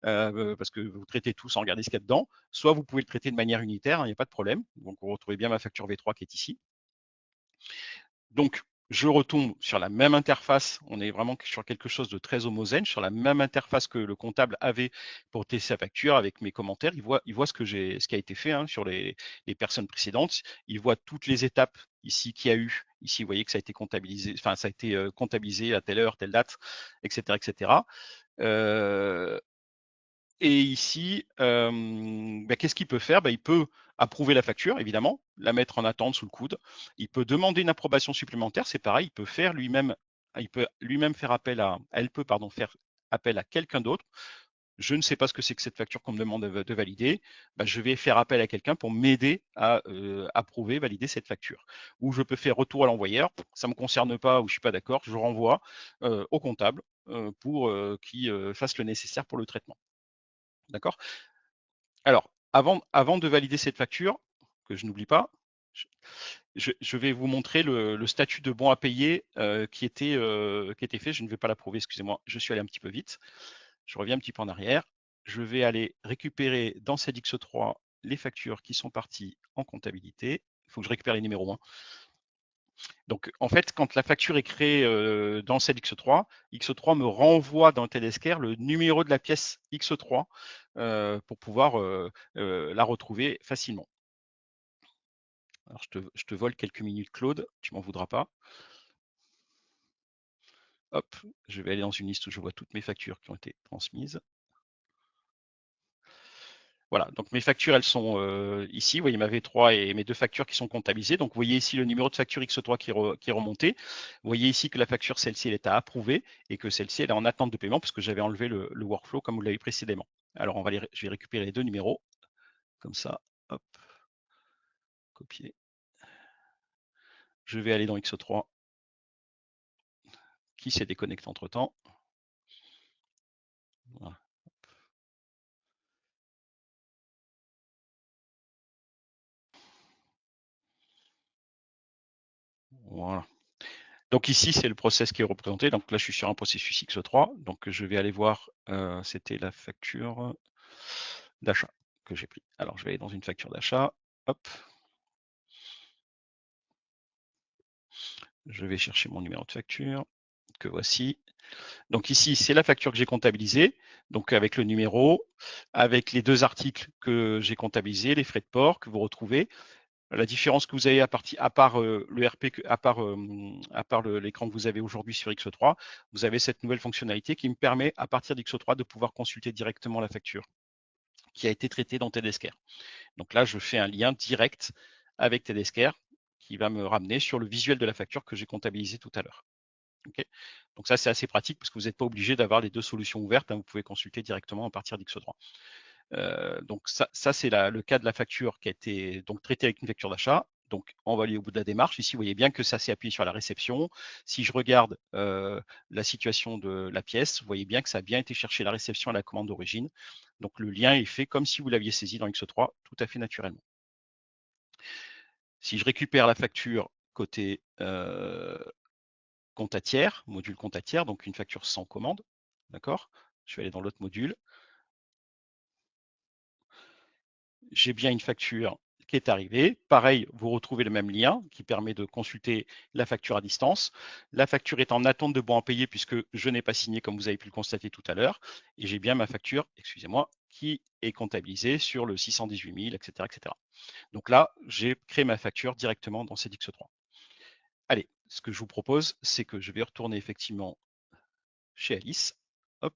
parce que vous traitez tout sans regarder ce qu'il y a dedans. Soit vous pouvez le traiter de manière unitaire, il n'y a pas de problème. Donc vous retrouvez bien ma facture V3 qui est ici. Donc, je retombe sur la même interface. On est vraiment sur quelque chose de très homogène, sur la même interface que le comptable avait pour tester sa facture avec mes commentaires. Il voit ce qui a été fait sur les personnes précédentes. Il voit toutes les étapes ici qu'il y a eu. Ici, vous voyez que ça a été comptabilisé, enfin, ça a été comptabilisé à telle heure, telle date, etc., etc. Et ici, qu'est-ce qu'il peut faire? Il peut approuver la facture, évidemment, la mettre en attente sous le coude. Il peut demander une approbation supplémentaire, c'est pareil, il peut lui-même faire appel elle peut faire appel à quelqu'un d'autre. Je ne sais pas ce que c'est que cette facture qu'on me demande de valider. Je vais faire appel à quelqu'un pour m'aider à approuver, valider cette facture. Ou je peux faire retour à l'envoyeur, ça ne me concerne pas ou je ne suis pas d'accord, je renvoie au comptable pour qu'il fasse le nécessaire pour le traitement. D'accord? Alors, avant de valider cette facture, que je n'oublie pas, je vais vous montrer le statut de bon à payer qui était fait. Je ne vais pas l'approuver, excusez-moi, je suis allé un petit peu vite. Je reviens un petit peu en arrière. Je vais aller récupérer dans CEDIX3 les factures qui sont parties en comptabilité. Il faut que je récupère les numéros 1. Donc, en fait, quand la facture est créée dans celle X3, X3 me renvoie dans TDSCare le numéro de la pièce X3 pour pouvoir la retrouver facilement. Alors, je te vole quelques minutes, Claude, tu m'en voudras pas. Hop, je vais aller dans une liste où je vois toutes mes factures qui ont été transmises. Voilà, donc mes factures, elles sont ici. Vous voyez ma V3 et mes deux factures qui sont comptabilisées. Donc, vous voyez ici le numéro de facture X3 qui est remonté. Vous voyez ici que la facture, celle-ci, elle est à approuver et que celle-ci, elle est en attente de paiement parce que j'avais enlevé le workflow comme vous l'avez précédemment. Alors, je vais récupérer les deux numéros. Comme ça, hop, copier. Je vais aller dans X3 si c'est déconnecté entre-temps. Voilà. Voilà. Donc ici, c'est le process qui est représenté. Donc là, je suis sur un processus X3. Donc je vais aller voir, c'était la facture d'achat que j'ai pris. Alors je vais aller dans une facture d'achat. Hop. Je vais chercher mon numéro de facture, que voici. Donc ici, c'est la facture que j'ai comptabilisée, donc avec le numéro, avec les 2 articles que j'ai comptabilisés, les frais de port que vous retrouvez. La différence que vous avez à part le RP, à part l'écran que vous avez aujourd'hui sur X3, vous avez cette nouvelle fonctionnalité qui me permet, à partir d'X3, de pouvoir consulter directement la facture qui a été traitée dans TDSCare. Donc là, je fais un lien direct avec TDSCare qui va me ramener sur le visuel de la facture que j'ai comptabilisé tout à l'heure. Okay. Donc ça, c'est assez pratique parce que vous n'êtes pas obligé d'avoir les 2 solutions ouvertes. Hein, vous pouvez consulter directement à partir d'X3. Donc ça c'est le cas de la facture qui a été donc traitée avec une facture d'achat. Donc on va aller au bout de la démarche. Ici, vous voyez bien que ça s'est appuyé sur la réception. Si je regarde la situation de la pièce, vous voyez bien que ça a bien été chercher la réception à la commande d'origine. Donc le lien est fait comme si vous l'aviez saisi dans X3, tout à fait naturellement. Si je récupère la facture côté compte à tiers, module compte à tiers, donc une facture sans commande, d'accord? Je vais aller dans l'autre module. J'ai bien une facture qui est arrivée. Pareil, vous retrouvez le même lien qui permet de consulter la facture à distance. La facture est en attente de bon à payer puisque je n'ai pas signé comme vous avez pu le constater tout à l'heure. Et j'ai bien ma facture, excusez-moi, qui est comptabilisée sur le 618 000, etc., etc. Donc là, j'ai créé ma facture directement dans CDX3. Allez, ce que je vous propose, c'est que je vais retourner effectivement chez Alice. Hop.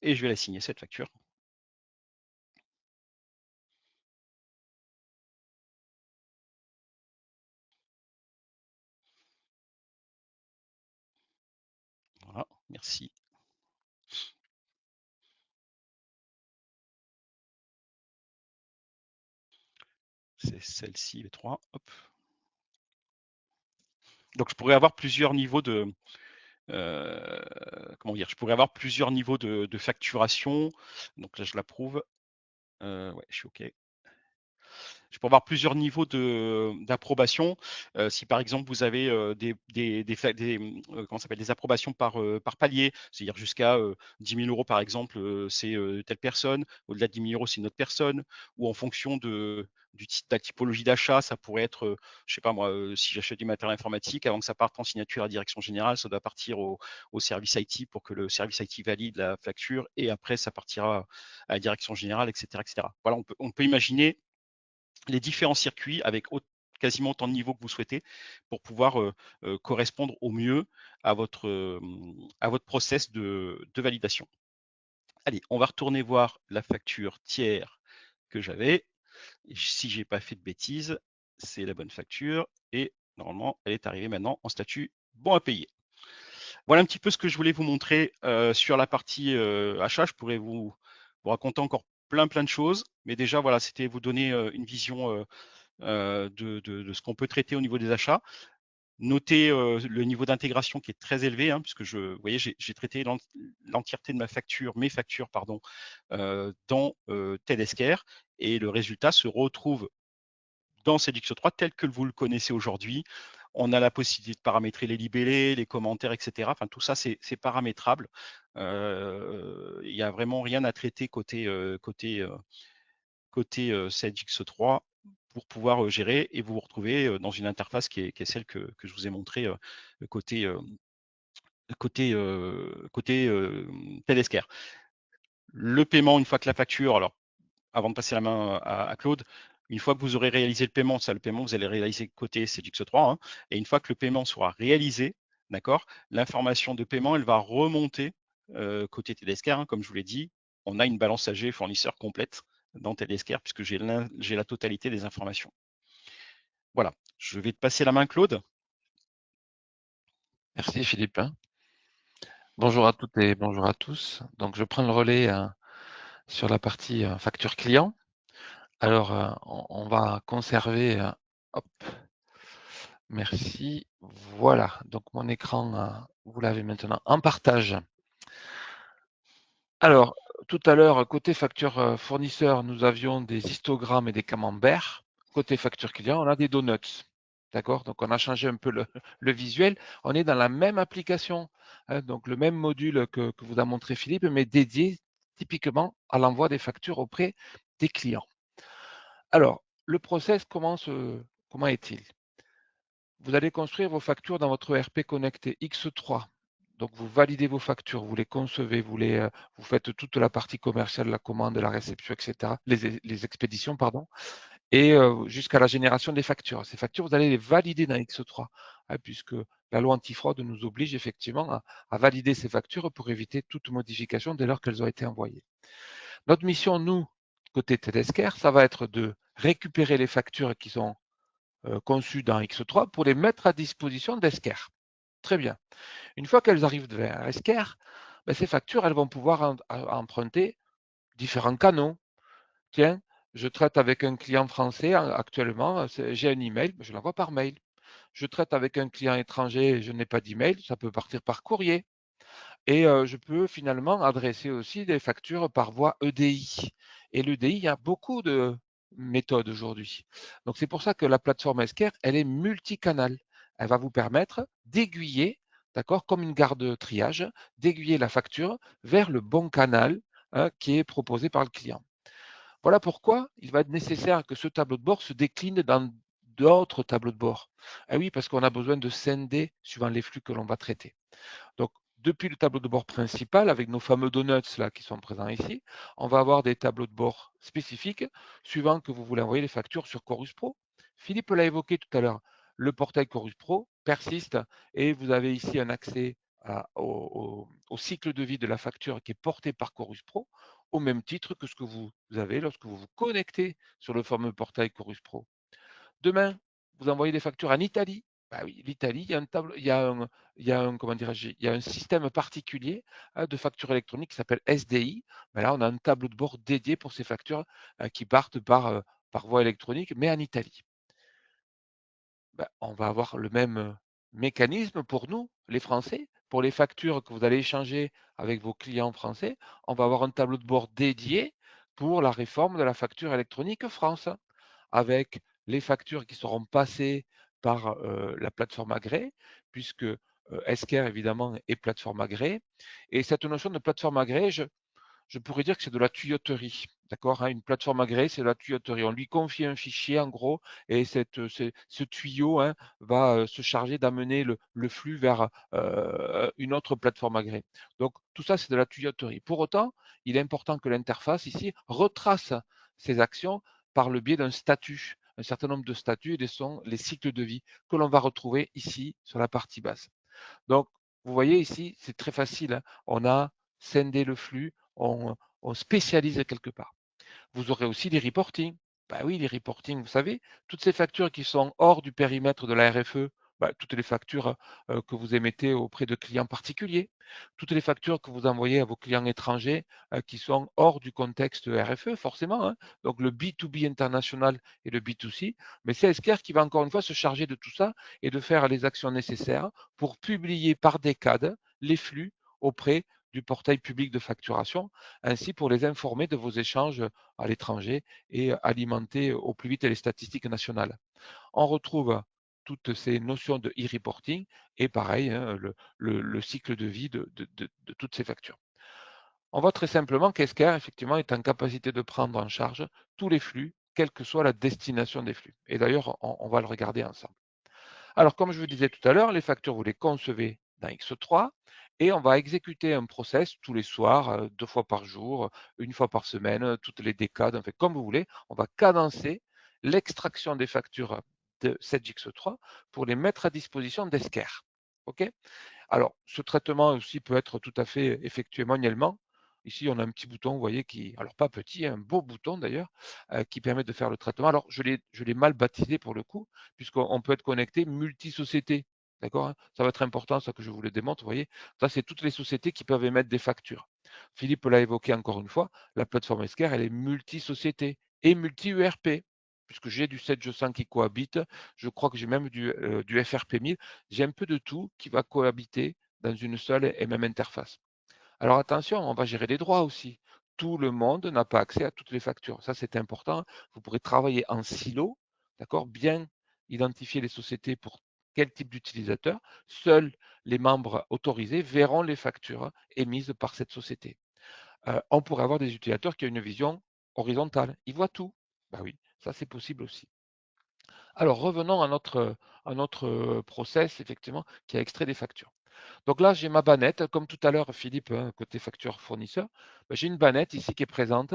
Et je vais la signer cette facture. Voilà, merci. C'est celle-ci, les 3. Hop. Donc je pourrais avoir plusieurs niveaux de comment dire, je pourrais avoir plusieurs niveaux de facturation. Donc là, je l'approuve. Ouais, je suis OK. Je peux avoir plusieurs niveaux d'approbation. Si par exemple vous avez comment s'appelle, des approbations par palier, c'est-à-dire jusqu'à 10 000 € par exemple, c'est telle personne, au-delà de 10 000 €, c'est une autre personne, ou en fonction de la typologie d'achat, ça pourrait être, je sais pas moi, si j'achète du matériel informatique, avant que ça parte en signature à la direction générale, ça doit partir au service IT pour que le service IT valide la facture, et après ça partira à la direction générale, etc., etc. Voilà, on peut imaginer les différents circuits avec quasiment autant de niveaux que vous souhaitez pour pouvoir correspondre au mieux à votre process de validation. Allez, on va retourner voir la facture tiers que j'avais. Si j'ai pas fait de bêtises, c'est la bonne facture et normalement, elle est arrivée maintenant en statut bon à payer. Voilà un petit peu ce que je voulais vous montrer sur la partie achat. Je pourrais vous raconter encore plein de choses, mais déjà voilà, c'était vous donner une vision de ce qu'on peut traiter au niveau des achats. Notez le niveau d'intégration qui est très élevé, hein, puisque vous voyez, j'ai traité l'entièreté de mes factures, pardon, dans TDSCare, et le résultat se retrouve dans CEDIX3 tel que vous le connaissez aujourd'hui. On a la possibilité de paramétrer les libellés, les commentaires, etc. Enfin, tout ça, c'est paramétrable. Il n'y a vraiment rien à traiter côté CEDIX3 pour pouvoir gérer, et vous vous retrouvez dans une interface qui est celle que je vous ai montrée côté TDSCare. Le paiement, une fois que la facture, alors avant de passer la main à Claude, une fois que vous aurez réalisé le paiement, vous allez réaliser côté CEDIX3, hein, et une fois que le paiement sera réalisé, d'accord, l'information de paiement, elle va remonter côté TDSCare, hein, comme je vous l'ai dit, on a une balance AG fournisseur complète dans TDSCare puisque j'ai la totalité des informations. Voilà, je vais te passer la main, Claude.
Merci Philippe. Bonjour à toutes et bonjour à tous. Donc je prends le relais sur la partie facture client. Alors on va conserver hop, Merci. Voilà, donc mon écran, vous l'avez maintenant en partage. Alors, tout à l'heure, côté facture fournisseur, nous avions des histogrammes et des camemberts. Côté facture client, on a des donuts. D'accord? Donc, on a changé un peu le visuel. On est dans la même application, hein, donc le même module que vous a montré Philippe, mais dédié typiquement à l'envoi des factures auprès des clients. Alors, le process, comment est-il? Vous allez construire vos factures dans votre ERP connecté X3. Donc, vous validez vos factures, vous les concevez, vous faites toute la partie commerciale, la commande, la réception, etc., les expéditions, pardon, et jusqu'à la génération des factures. Ces factures, vous allez les valider dans X3, hein, puisque la loi antifraude nous oblige effectivement à valider ces factures pour éviter toute modification dès lors qu'elles ont été envoyées. Notre mission, nous, côté TDSCare, ça va être de récupérer les factures qui sont conçues dans X3 pour les mettre à disposition d'Esquer. Très bien. Une fois qu'elles arrivent vers Esquer, ben, ces factures, elles vont pouvoir emprunter différents canaux. Tiens, je traite avec un client français actuellement, j'ai un email, je l'envoie par mail. Je traite avec un client étranger, je n'ai pas d'email, ça peut partir par courrier. Et je peux finalement adresser aussi des factures par voie EDI. Et l'EDI, il y a beaucoup de méthodes aujourd'hui. Donc c'est pour ça que la plateforme Esquer, elle est multicanal. Elle va vous permettre d'aiguiller, d'accord, comme une gare de triage, d'aiguiller la facture vers le bon canal, hein, qui est proposé par le client. Voilà pourquoi il va être nécessaire que ce tableau de bord se décline dans d'autres tableaux de bord. Ah oui, parce qu'on a besoin de scinder suivant les flux que l'on va traiter. Donc, depuis le tableau de bord principal, avec nos fameux donuts là, qui sont présents ici, on va avoir des tableaux de bord spécifiques suivant que vous voulez envoyer les factures sur Chorus Pro. Philippe l'a évoqué tout à l'heure, le portail Chorus Pro persiste et vous avez ici un accès au cycle de vie de la facture qui est porté par Chorus Pro, au même titre que ce que vous avez lorsque vous vous connectez sur le fameux portail Chorus Pro. Demain, vous envoyez des factures en Italie. Bah oui, l'Italie, il y a un tableau, comment dirais-je, il y a un système particulier, hein, de facture électronique qui s'appelle SDI. Mais là, on a un tableau de bord dédié pour ces factures qui partent par voie électronique, mais en Italie. Ben, on va avoir le même mécanisme pour nous, les Français. Pour les factures que vous allez échanger avec vos clients français, on va avoir un tableau de bord dédié pour la réforme de la facture électronique France, avec les factures qui seront passées par la plateforme agréée, puisque Esquer, évidemment, est plateforme agréée. Et cette notion de plateforme agréée, je pourrais dire que c'est de la tuyauterie. D'accord, hein, une plateforme agréée, c'est de la tuyauterie. On lui confie un fichier en gros et ce tuyau, hein, va se charger d'amener le flux vers une autre plateforme agréée. Donc tout ça, c'est de la tuyauterie. Pour autant, il est important que l'interface ici retrace ces actions par le biais d'un statut, un certain nombre de statuts et sont les cycles de vie que l'on va retrouver ici sur la partie basse. Donc, vous voyez ici, c'est très facile, hein. On a scindé le flux, on spécialise quelque part. Vous aurez aussi les reporting. Bah oui, les reporting, vous savez, toutes ces factures qui sont hors du périmètre de la RFE, bah, toutes les factures que vous émettez auprès de clients particuliers, toutes les factures que vous envoyez à vos clients étrangers qui sont hors du contexte RFE, forcément, hein. Donc le B2B international et le B2C, mais c'est Esquire qui va encore une fois se charger de tout ça et de faire les actions nécessaires pour publier par décade les flux auprès du portail public de facturation, ainsi pour les informer de vos échanges à l'étranger et alimenter au plus vite les statistiques nationales. On retrouve toutes ces notions de e-reporting et pareil, hein, le cycle de vie de toutes ces factures. On voit très simplement qu'Esquire, effectivement, est en capacité de prendre en charge tous les flux, quelle que soit la destination des flux. Et d'ailleurs, on va le regarder ensemble. Alors, comme je vous disais tout à l'heure, les factures, vous les concevez dans X3 et on va exécuter un process tous les soirs, 2 fois par jour, 1 fois par semaine, toutes les décades, en fait, comme vous voulez. On va cadencer l'extraction des factures de cette X3 pour les mettre à disposition d'Esquire. OK? Alors, ce traitement aussi peut être tout à fait effectué manuellement. Ici, on a un petit bouton, vous voyez, alors pas petit, un beau bouton d'ailleurs, qui permet de faire le traitement. Alors, je l'ai mal baptisé pour le coup, puisqu'on peut être connecté multi-sociétés. D'accord, hein. Ça va être important, ça que je vous le démontre, vous voyez. Ça, c'est toutes les sociétés qui peuvent émettre des factures. Philippe l'a évoqué encore une fois, la plateforme Esquire, elle est multi-société et multi-URP. puisque j'ai du 7G100 qui cohabite, je crois que j'ai même du FRP1000, j'ai un peu de tout qui va cohabiter dans une seule et même interface. Alors attention, on va gérer les droits aussi. Tout le monde n'a pas accès à toutes les factures. Ça, c'est important. Vous pourrez travailler en silo, d'accord? Bien identifier les sociétés pour quel type d'utilisateur. Seuls les membres autorisés verront les factures émises par cette société. On pourrait avoir des utilisateurs qui ont une vision horizontale. Ils voient tout. Ben oui, ça c'est possible aussi. Alors revenons à notre process, effectivement, qui a extrait des factures. Donc là, j'ai ma bannette, comme tout à l'heure, Philippe, hein, côté facture fournisseur, j'ai une bannette ici qui est présente,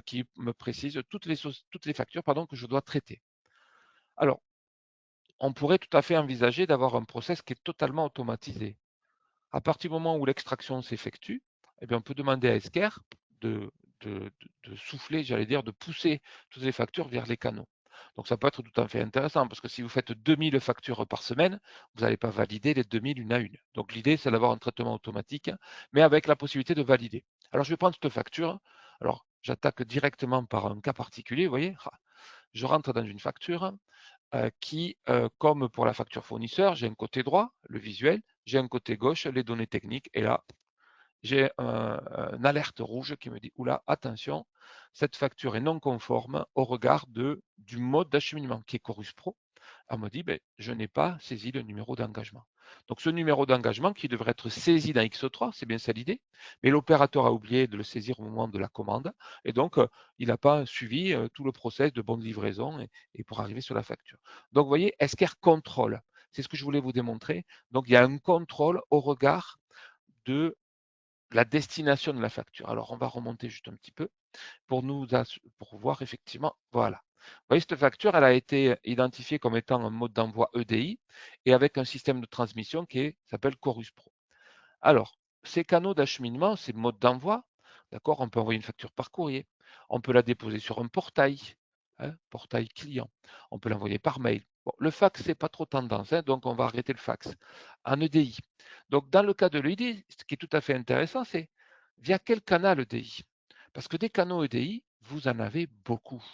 qui me précise toutes les factures que je dois traiter. Alors, on pourrait tout à fait envisager d'avoir un process qui est totalement automatisé. À partir du moment où l'extraction s'effectue, eh bien, on peut demander à Esker de, de souffler, j'allais dire, de pousser toutes les factures vers les canaux. Donc ça peut être tout à fait intéressant parce que si vous faites 2000 factures par semaine, vous n'allez pas valider les 2000 une à une. Donc l'idée, c'est d'avoir un traitement automatique, mais avec la possibilité de valider. Alors je vais prendre cette facture. Alors j'attaque directement par un cas particulier, vous voyez. Je rentre dans une facture qui, comme pour la facture fournisseur, j'ai un côté droit, le visuel, j'ai un côté gauche, les données techniques, et là, j'ai une alerte rouge qui me dit, oula, attention, cette facture est non conforme au regard du mode d'acheminement qui est Chorus Pro. Elle me dit, ben, je n'ai pas saisi le numéro d'engagement. Donc ce numéro d'engagement qui devrait être saisi dans X3, c'est bien ça l'idée, mais l'opérateur a oublié de le saisir au moment de la commande, et donc il n'a pas suivi tout le process de bonne livraison et pour arriver sur la facture. Donc vous voyez, Esker contrôle. C'est ce que je voulais vous démontrer. Donc il y a un contrôle au regard de la destination de la facture. Alors on va remonter juste un petit peu pour voir effectivement, voilà. Vous voyez, cette facture, elle a été identifiée comme étant un mode d'envoi EDI et avec un système de transmission qui s'appelle Chorus Pro. Alors, ces canaux d'acheminement, ces modes d'envoi, d'accord, on peut envoyer une facture par courrier, on peut la déposer sur un portail, hein, portail client, on peut l'envoyer par mail. Bon, le fax, c'est pas trop tendance, hein, donc on va arrêter le fax. En EDI. Donc, dans le cas de l'EDI, ce qui est tout à fait intéressant, c'est via quel canal EDI? Parce que des canaux EDI, vous en avez beaucoup.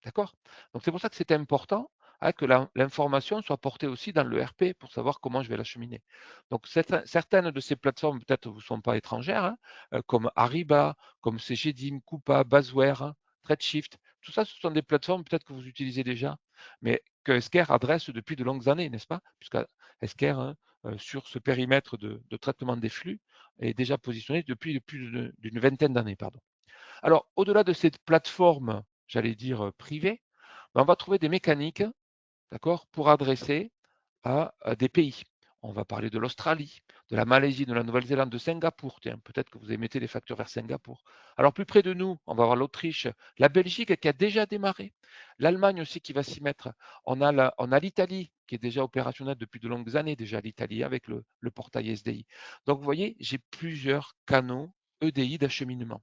D'accord? Donc, c'est pour ça que c'est important que l'information soit portée aussi dans le RP pour savoir comment je vais l'acheminer. Donc, certaines de ces plateformes, peut-être, ne vous sont pas étrangères, hein, comme Ariba, comme CGDIM, Coupa, Basware, hein, Redshift. Tout ça, ce sont des plateformes peut-être que vous utilisez déjà, mais que Esker adresse depuis de longues années, n'est-ce pas? Puisque Esker, hein, sur ce périmètre de traitement des flux, est déjà positionné depuis plus d'une vingtaine d'années. Pardon. Alors, au-delà de cette plateforme, j'allais dire privée, on va trouver des mécaniques, d'accord, pour adresser à des pays. On va parler de l'Australie, de la Malaisie, de la Nouvelle-Zélande, de Singapour. Tiens, peut-être que vous émettez des factures vers Singapour. Alors, plus près de nous, on va avoir l'Autriche, la Belgique qui a déjà démarré, l'Allemagne aussi qui va s'y mettre. On a l'Italie qui est déjà opérationnelle depuis de longues années, déjà l'Italie avec le portail SDI. Donc, vous voyez, j'ai plusieurs canaux EDI d'acheminement.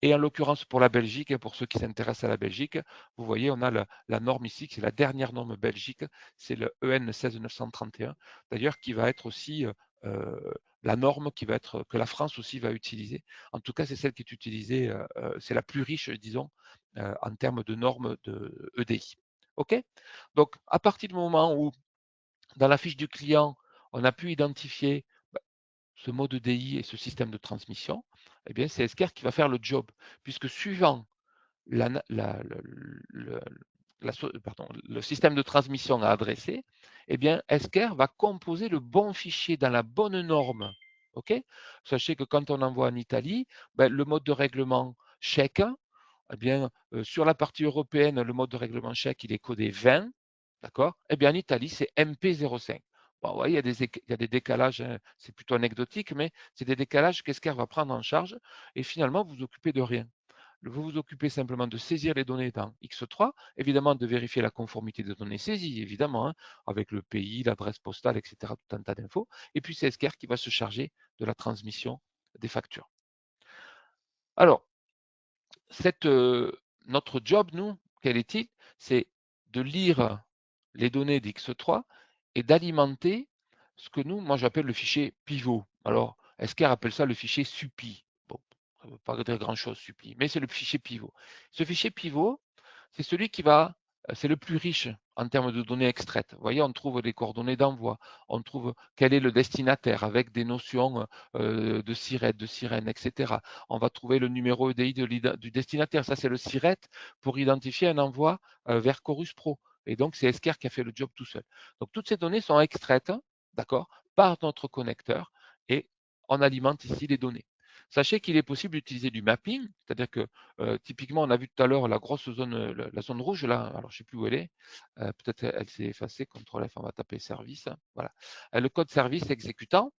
Et en l'occurrence, pour la Belgique, et pour ceux qui s'intéressent à la Belgique, vous voyez, on a la norme ici, c'est la dernière norme belgique, c'est le EN 16931, d'ailleurs, qui va être aussi la norme que la France aussi va utiliser. En tout cas, c'est celle qui est utilisée, c'est la plus riche, disons, en termes de normes de EDI. OK? Donc, à partir du moment où, dans la fiche du client, on a pu identifier ce mode EDI et ce système de transmission, eh bien, c'est Esker qui va faire le job, puisque suivant le système de transmission à adresser, eh bien, Esker va composer le bon fichier dans la bonne norme. OK? Sachez que quand on envoie en Italie, le mode de règlement chèque, eh bien, sur la partie européenne, le mode de règlement chèque, il est codé 20, d'accord? Eh bien, en Italie, c'est MP05. Bon, ouais, il y a des décalages, hein, c'est plutôt anecdotique, mais c'est des décalages qu'Esker va prendre en charge et finalement, vous vous occupez de rien. Vous vous occupez simplement de saisir les données dans X3, évidemment de vérifier la conformité des données saisies, évidemment, hein, avec le pays, l'adresse postale, etc., tout un tas d'infos. Et puis c'est Esker qui va se charger de la transmission des factures. Alors, notre job, nous, quel est-il? C'est de lire les données d'X3 et d'alimenter ce que moi j'appelle le fichier pivot. Alors, Esker appelle ça le fichier SUPI. Bon, ça ne veut pas dire grand-chose, SUPI, mais c'est le fichier pivot. Ce fichier pivot, c'est celui qui va c'est le plus riche en termes de données extraites. Vous voyez, on trouve les coordonnées d'envoi, on trouve quel est le destinataire avec des notions de SIRET, de sirène, etc. On va trouver le numéro EDI du destinataire. Ça, c'est le SIRET pour identifier un envoi vers Chorus Pro. Et donc, c'est Esker qui a fait le job tout seul. Donc, toutes ces données sont extraites, d'accord, par notre connecteur et on alimente ici les données. Sachez qu'il est possible d'utiliser du mapping, c'est-à-dire que typiquement, on a vu tout à l'heure la grosse zone, la zone rouge là, alors je ne sais plus où elle est, peut-être elle s'est effacée, CTRL F, on va taper service, voilà. Le code service exécutant,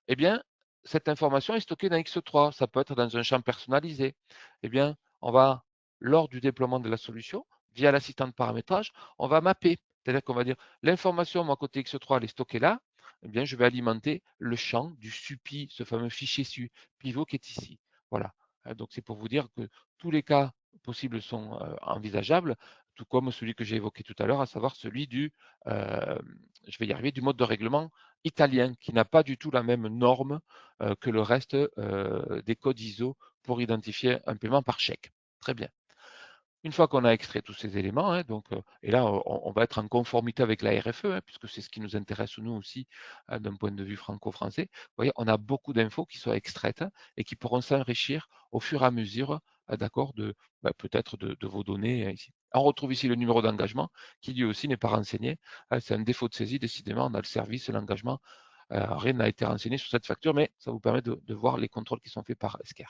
eh bien, cette information est stockée dans X3, ça peut être dans un champ personnalisé. Eh bien, on va, lors du déploiement de la solution, via l'assistant de paramétrage, on va mapper, c'est-à-dire qu'on va dire l'information, moi, côté X3, elle est stockée là, eh bien, je vais alimenter le champ du SUPI, ce fameux fichier pivot qui est ici. Voilà. Donc, c'est pour vous dire que tous les cas possibles sont envisageables, tout comme celui que j'ai évoqué tout à l'heure, à savoir celui du, je vais y arriver, du mode de règlement italien, qui n'a pas du tout la même norme que le reste des codes ISO pour identifier un paiement par chèque. Très bien. Une fois qu'on a extrait tous ces éléments, hein, donc, et là, on va être en conformité avec la RFE, hein, puisque c'est ce qui nous intéresse nous aussi d'un point de vue franco-français. Vous voyez, on a beaucoup d'infos qui sont extraites et qui pourront s'enrichir au fur et à mesure, d'accord, peut-être de vos données ici. On retrouve ici le numéro d'engagement qui lui aussi n'est pas renseigné. C'est un défaut de saisie, décidément, on a le service, l'engagement. Rien n'a été renseigné sur cette facture, mais ça vous permet de voir les contrôles qui sont faits par Esker.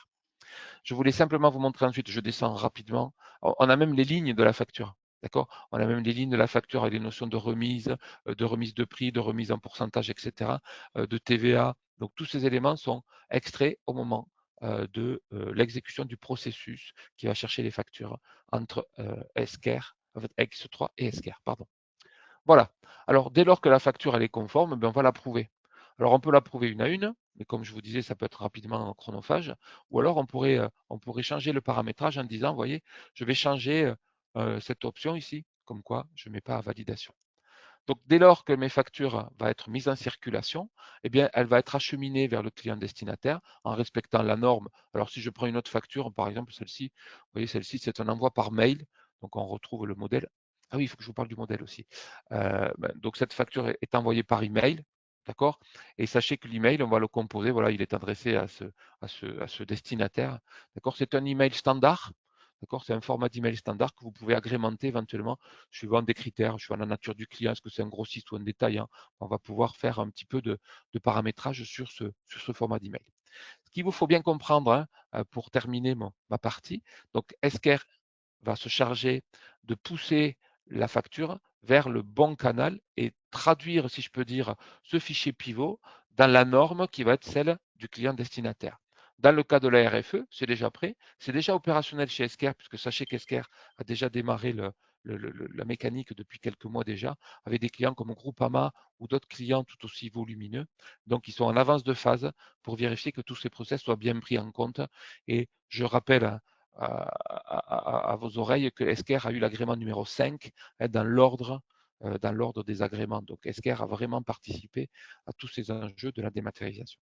Je voulais simplement vous montrer ensuite, je descends rapidement. On a même les lignes de la facture. D'accord. On a même les lignes de la facture avec les notions de remise de prix, de remise en pourcentage, etc., de TVA. Donc, tous ces éléments sont extraits au moment de l'exécution du processus qui va chercher les factures entre Esker, en fait, X3 et Esker. Pardon. Voilà. Alors, dès lors que la facture elle est conforme, ben, on va l'approuver. Alors, on peut l'approuver une à une, mais comme je vous disais, ça peut être rapidement chronophage. Ou alors, on pourrait changer le paramétrage en disant, vous voyez, je vais changer cette option ici, comme quoi je ne mets pas à validation. Donc, dès lors que mes factures vont être mises en circulation, eh bien, elle va être acheminée vers le client destinataire en respectant la norme. Alors, si je prends une autre facture, par exemple celle-ci, vous voyez, celle-ci, c'est un envoi par mail. Donc, on retrouve le modèle. Ah oui, il faut que je vous parle du modèle aussi. Donc, cette facture est envoyée par email. D'accord. Et sachez que l'email, on va le composer. Voilà, il est adressé à ce destinataire. D'accord. C'est un email standard. D'accord. C'est un format d'email standard que vous pouvez agrémenter éventuellement suivant des critères, suivant la nature du client, est-ce que c'est un grossiste ou un détaillant. On va pouvoir faire un petit peu de paramétrage sur ce format d'email. Ce qu'il vous faut bien comprendre pour terminer ma partie, donc Esker va se charger de pousser la facture vers le bon canal et traduire, si je peux dire, ce fichier pivot dans la norme qui va être celle du client destinataire. Dans le cas de la RFE, c'est déjà prêt, c'est déjà opérationnel chez Esker, puisque sachez qu'Esker a déjà démarré la mécanique depuis quelques mois déjà, avec des clients comme Groupama ou d'autres clients tout aussi volumineux. Donc, ils sont en avance de phase pour vérifier que tous ces process soient bien pris en compte. Et je rappelle à vos oreilles que Esker a eu l'agrément numéro 5 dans l'ordre des agréments. Donc, Esker a vraiment participé à tous ces enjeux de la dématérialisation.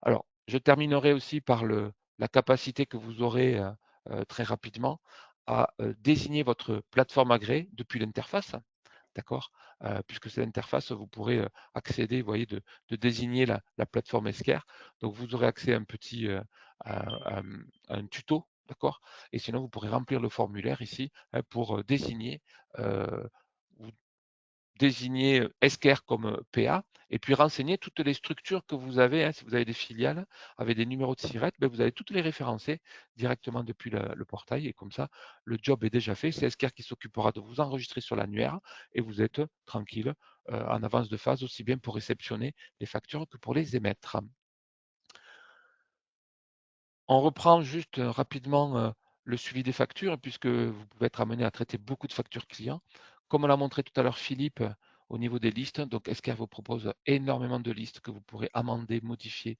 Alors, je terminerai aussi par la capacité que vous aurez très rapidement à désigner votre plateforme agréée depuis l'interface. D'accord. Puisque c'est l'interface, vous pourrez accéder, vous voyez, de désigner la plateforme Esker. Donc, vous aurez accès à un tuto, d'accord. Et sinon, vous pourrez remplir le formulaire ici pour désigner Esker comme PA et puis renseigner toutes les structures que vous avez. Si vous avez des filiales avec des numéros de SIRET, vous allez toutes les référencer directement depuis le portail et comme ça, le job est déjà fait. C'est Esker qui s'occupera de vous enregistrer sur l'annuaire et vous êtes tranquille en avance de phase aussi bien pour réceptionner les factures que pour les émettre. On reprend juste rapidement le suivi des factures puisque vous pouvez être amené à traiter beaucoup de factures clients. Comme on l'a montré tout à l'heure Philippe, au niveau des listes, donc Esker vous propose énormément de listes que vous pourrez amender, modifier,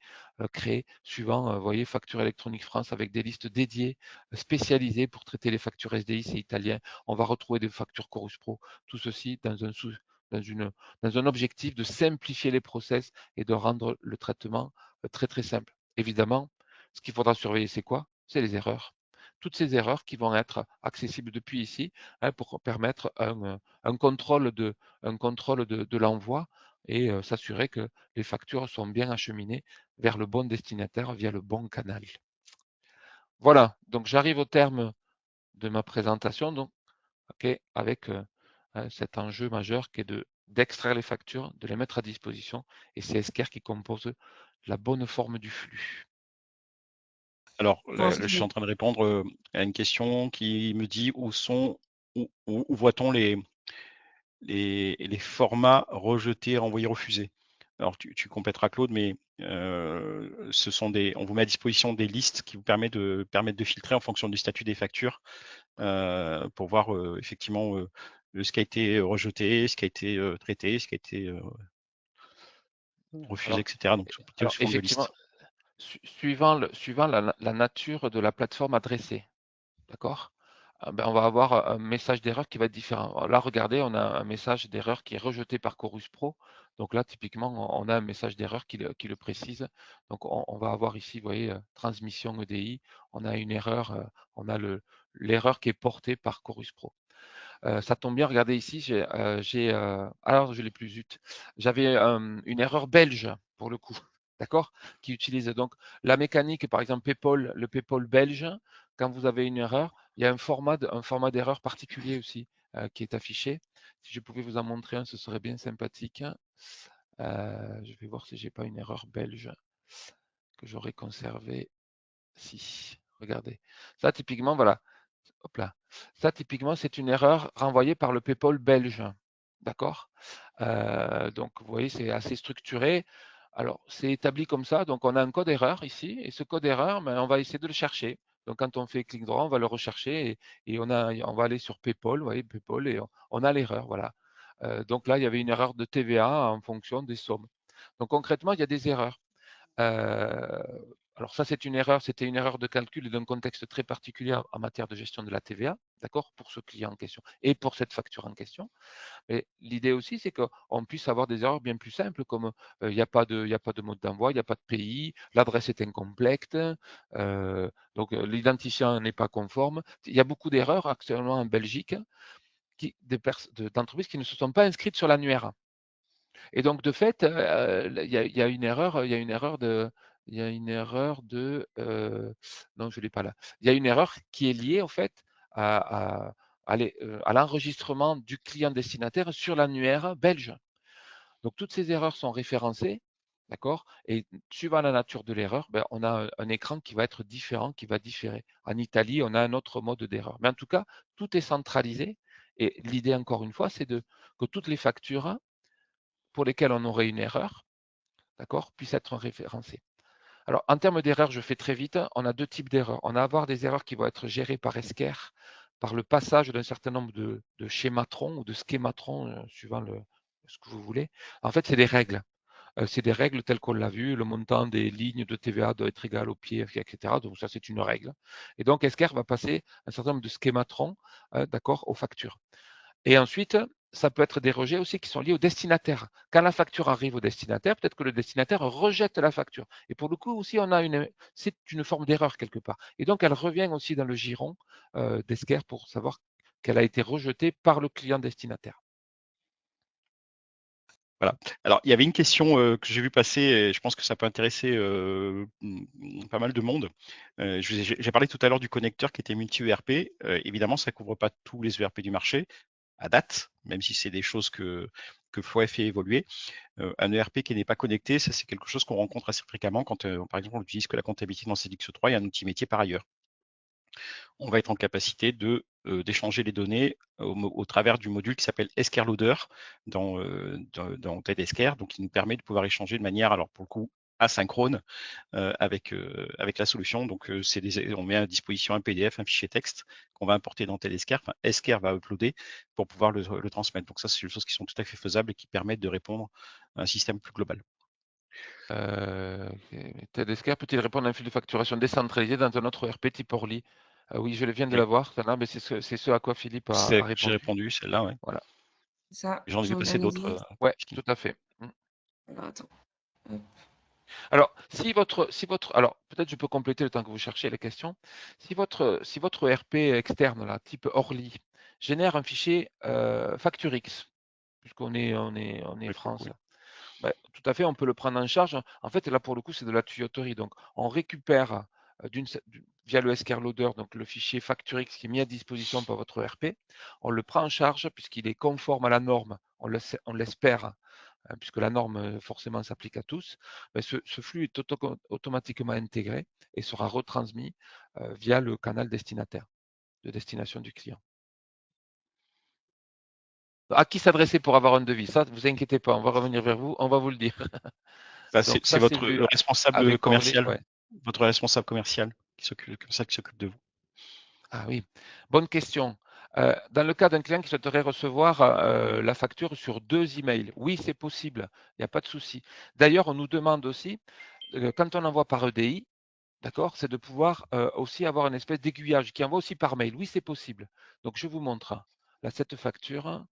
créer, suivant, vous voyez, Facture électronique France avec des listes dédiées, spécialisées pour traiter les factures SDI, c'est italien. On va retrouver des factures Chorus Pro, tout ceci dans un objectif de simplifier les process et de rendre le traitement très très simple. Évidemment, ce qu'il faudra surveiller, c'est quoi? C'est les erreurs. toutes ces erreurs qui vont être accessibles depuis ici pour permettre un contrôle de l'envoi et s'assurer que les factures sont bien acheminées vers le bon destinataire via le bon canal. Voilà, donc j'arrive au terme de ma présentation, donc, avec cet enjeu majeur qui est d'extraire les factures, de les mettre à disposition, et c'est Esker qui compose la bonne forme du flux.
Alors,
Bon,
je suis en train de répondre à une question qui me dit où voit-on les formats rejetés, renvoyés, refusés. Alors, tu compléteras, Claude, mais on vous met à disposition des listes qui vous permettent de filtrer en fonction du statut des factures pour voir effectivement ce qui a été rejeté, ce qui a été traité, ce qui a été refusé, etc. Donc, sous forme de
effectivement,
liste.
suivant la nature de la plateforme adressée, d'accord, on va avoir un message d'erreur qui va être différent. Là, regardez, on a un message d'erreur qui est rejeté par Chorus Pro. Donc là, typiquement, on a un message d'erreur qui le précise. Donc, on va avoir ici, vous voyez, transmission EDI. On a une erreur, on a l'erreur qui est portée par Chorus Pro. Ça tombe bien, regardez ici, alors je l'ai plus, zut. J'avais une erreur belge, pour le coup, d'accord, qui utilise donc la mécanique, par exemple, PayPal, le PayPal belge. Quand vous avez une erreur, il y a un format d'erreur particulier aussi qui est affiché. Si je pouvais vous en montrer un, ce serait bien sympathique. Je vais voir si j'ai pas une erreur belge que j'aurais conservée. Si, regardez. Ça, typiquement, voilà. Hop là. Ça, typiquement, c'est une erreur renvoyée par le PayPal belge. D'accord? Donc, vous voyez, c'est assez structuré. Alors, c'est établi comme ça. Donc, on a un code erreur ici. Et ce code erreur, on va essayer de le chercher. Donc, quand on fait clic droit, on va le rechercher et on va aller sur PayPal, vous voyez, PayPal, et on a l'erreur. Voilà. Donc là, il y avait une erreur de TVA en fonction des sommes. Donc, concrètement, il y a des erreurs. Alors ça, c'était une erreur de calcul et d'un contexte très particulier en matière de gestion de la TVA, d'accord, pour ce client en question et pour cette facture en question. Mais l'idée aussi, c'est qu'on puisse avoir des erreurs bien plus simples, comme il n'y a pas de mode d'envoi, il n'y a pas de pays, l'adresse est incomplète, donc l'identifiant n'est pas conforme. Il y a beaucoup d'erreurs actuellement en Belgique d'entreprises qui ne se sont pas inscrites sur l'annuaire. Et donc, de fait, il y a une erreur, non, je l'ai pas là. Il y a une erreur qui est liée, en fait, à l'enregistrement du client destinataire sur l'annuaire belge. Donc, toutes ces erreurs sont référencées, d'accord? Et suivant la nature de l'erreur, on a un écran qui va être différent, qui va différer. En Italie, on a un autre mode d'erreur. Mais en tout cas, tout est centralisé. Et l'idée, encore une fois, c'est que toutes les factures pour lesquelles on aurait une erreur, d'accord, puissent être référencées. Alors, en termes d'erreurs, je fais très vite, on a deux types d'erreurs. On va avoir des erreurs qui vont être gérées par Esker, par le passage d'un certain nombre de schématrons ou de schématrons, suivant ce que vous voulez. En fait, c'est des règles. C'est des règles telles qu'on l'a vu, le montant des lignes de TVA doit être égal au pied, etc. Donc ça, c'est une règle. Et donc, Esker va passer un certain nombre de schématrons, d'accord, aux factures. Et ensuite, ça peut être des rejets aussi qui sont liés au destinataire. Quand la facture arrive au destinataire, peut-être que le destinataire rejette la facture. Et pour le coup aussi, c'est une forme d'erreur quelque part. Et donc, elle revient aussi dans le giron d'Esker pour savoir qu'elle a été rejetée par le client destinataire.
Voilà. Alors, il y avait une question que j'ai vu passer, et je pense que ça peut intéresser pas mal de monde. J'ai parlé tout à l'heure du connecteur qui était multi-ERP. Évidemment, ça ne couvre pas tous les ERP du marché à date, même si c'est des choses que FOI fait évoluer. Un ERP qui n'est pas connecté, ça c'est quelque chose qu'on rencontre assez fréquemment quand, par exemple, on utilise que la comptabilité dans CDX3 et un outil métier par ailleurs. On va être en capacité d'échanger les données au travers du module qui s'appelle Esker Loader dans TED Esker, donc qui nous permet de pouvoir échanger de manière, alors pour le coup, asynchrone avec la solution. Donc on met à disposition un PDF, un fichier texte qu'on va importer dans TED Esker. Enfin, Esker va uploader pour pouvoir le transmettre. Donc ça, c'est des choses qui sont tout à fait faisables et qui permettent de répondre à un système plus global.
TED Esker peut-il répondre à un flux de facturation décentralisé dans un autre ERP type Orly? Oui, je viens de la voir, mais c'est ce à quoi Philippe a répondu.
J'ai répondu, celle-là, ouais.
Voilà.
Ça,
J'en ai vu passer d'autres.
Ouais, tout à fait.
Alors, attends. Hop.
Alors, alors peut-être je peux compléter le temps que vous cherchez la question. Si votre ERP externe, là, type Orly, génère un fichier FactureX, puisqu'on est
Oui,
France,
oui.
ben, tout à fait, on peut le prendre en charge. En fait, là, pour le coup, c'est de la tuyauterie. Donc, on récupère via le SQR Loader, donc le fichier FactureX qui est mis à disposition par votre ERP. On le prend en charge puisqu'il est conforme à la norme. On l'espère, puisque la norme forcément s'applique à tous. Ben, ce flux est automatiquement intégré et sera retransmis via le canal destinataire de destination du client. À qui s'adresser pour avoir un devis? Ça, ne vous inquiétez pas, on va revenir vers vous, on va vous le dire.
Bah,
Donc
c'est
ça, c'est
votre
vu
responsable
avec Orly.
commercial,
Ouais.
votre responsable commercial qui s'occupe comme ça, qui s'occupe de vous.
Ah oui, bonne question. Dans le cas d'un client qui souhaiterait recevoir la facture sur 2 emails, oui, c'est possible, il n'y a pas de souci. D'ailleurs, on nous demande aussi, quand on envoie par EDI, d'accord, c'est de pouvoir aussi avoir une espèce d'aiguillage qui envoie aussi par mail. Oui, c'est possible. Donc, je vous montre. Là, cette facture,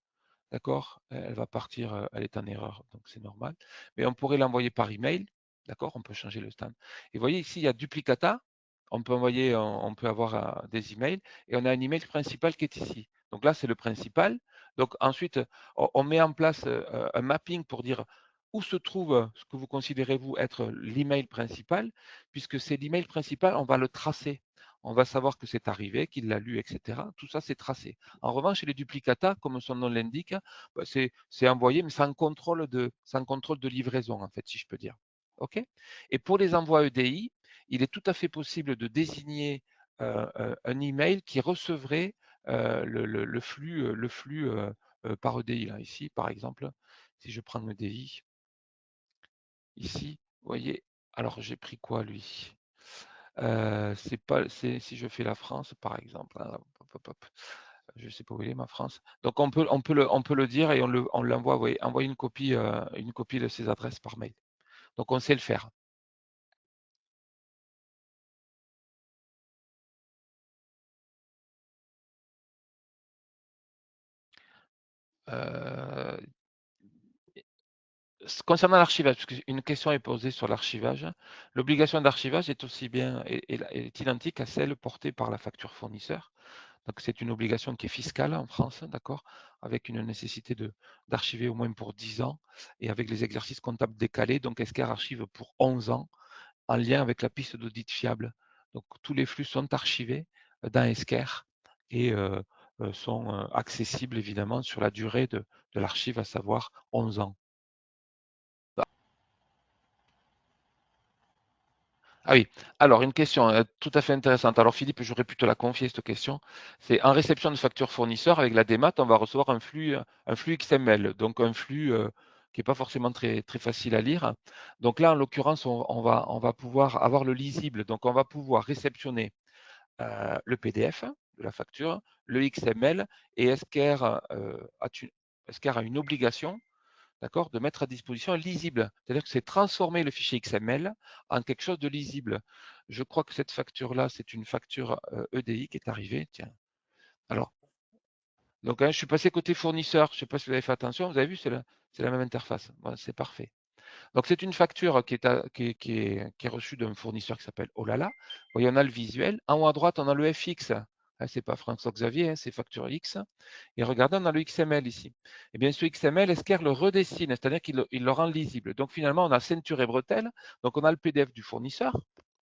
d'accord, elle va partir, elle est en erreur, donc c'est normal. Mais on pourrait l'envoyer par email, d'accord, on peut changer le stand. Et vous voyez ici, il y a duplicata, on peut envoyer, on peut avoir des emails, et on a un email principal qui est ici. Donc là, c'est le principal. Donc ensuite, on met en place un mapping pour dire où se trouve ce que vous considérez vous être l'email principal, puisque c'est l'email principal, on va le tracer. On va savoir que c'est arrivé, qu'il l'a lu, etc. Tout ça, c'est tracé. En revanche, les duplicata, comme son nom l'indique, bah, c'est envoyé, mais sans contrôle de livraison, en fait, si je peux dire. OK? Et pour les envois EDI, il est tout à fait possible de désigner un email qui recevrait le flux par EDI. Là, ici, par exemple, si je prends EDI, ici, vous voyez, alors j'ai pris quoi, lui? Si je fais la France, par exemple, hein, je ne sais pas où il est ma France. Donc on peut le dire et on l'envoie, envoyer une copie de ses adresses par mail. Donc on sait le faire. Euh, Concernant l'archivage, parce qu'une question est posée sur l'archivage, l'obligation d'archivage est aussi bien est identique à celle portée par la facture fournisseur. Donc c'est une obligation qui est fiscale en France, d'accord, avec une nécessité d'archiver au moins pour 10 ans et avec les exercices comptables décalés. Donc Esquire archive pour 11 ans en lien avec la piste d'audit fiable. Donc tous les flux sont archivés dans Esquire et sont accessibles évidemment sur la durée de l'archive, à savoir 11 ans. Ah oui, alors une question tout à fait intéressante. Alors Philippe, j'aurais pu te la confier cette question. C'est en réception de facture fournisseur avec la démat, on va recevoir un flux XML, donc un flux qui n'est pas forcément très, très facile à lire. Donc là, en l'occurrence, on va pouvoir avoir le lisible, donc on va pouvoir réceptionner le PDF de la facture, le XML, et Esquire a une obligation, d'accord, de mettre à disposition un lisible. C'est-à-dire que c'est transformer le fichier XML en quelque chose de lisible. Je crois que cette facture-là, c'est une facture EDI qui est arrivée. Tiens. Alors, donc, je suis passé côté fournisseur. Je ne sais pas si vous avez fait attention. Vous avez vu, c'est la même interface. Bon, c'est parfait. Donc, c'est une facture qui est reçue d'un fournisseur qui s'appelle Olala. Vous voyez, on a le visuel. En haut à droite, on a le FX. Ce n'est pas François Xavier, c'est facture X. Et regardez, on a le XML ici. Eh bien, ce XML, Esquire le redessine, c'est-à-dire qu'il le rend lisible. Donc, finalement, on a ceinture et bretelle. Donc, on a le PDF du fournisseur.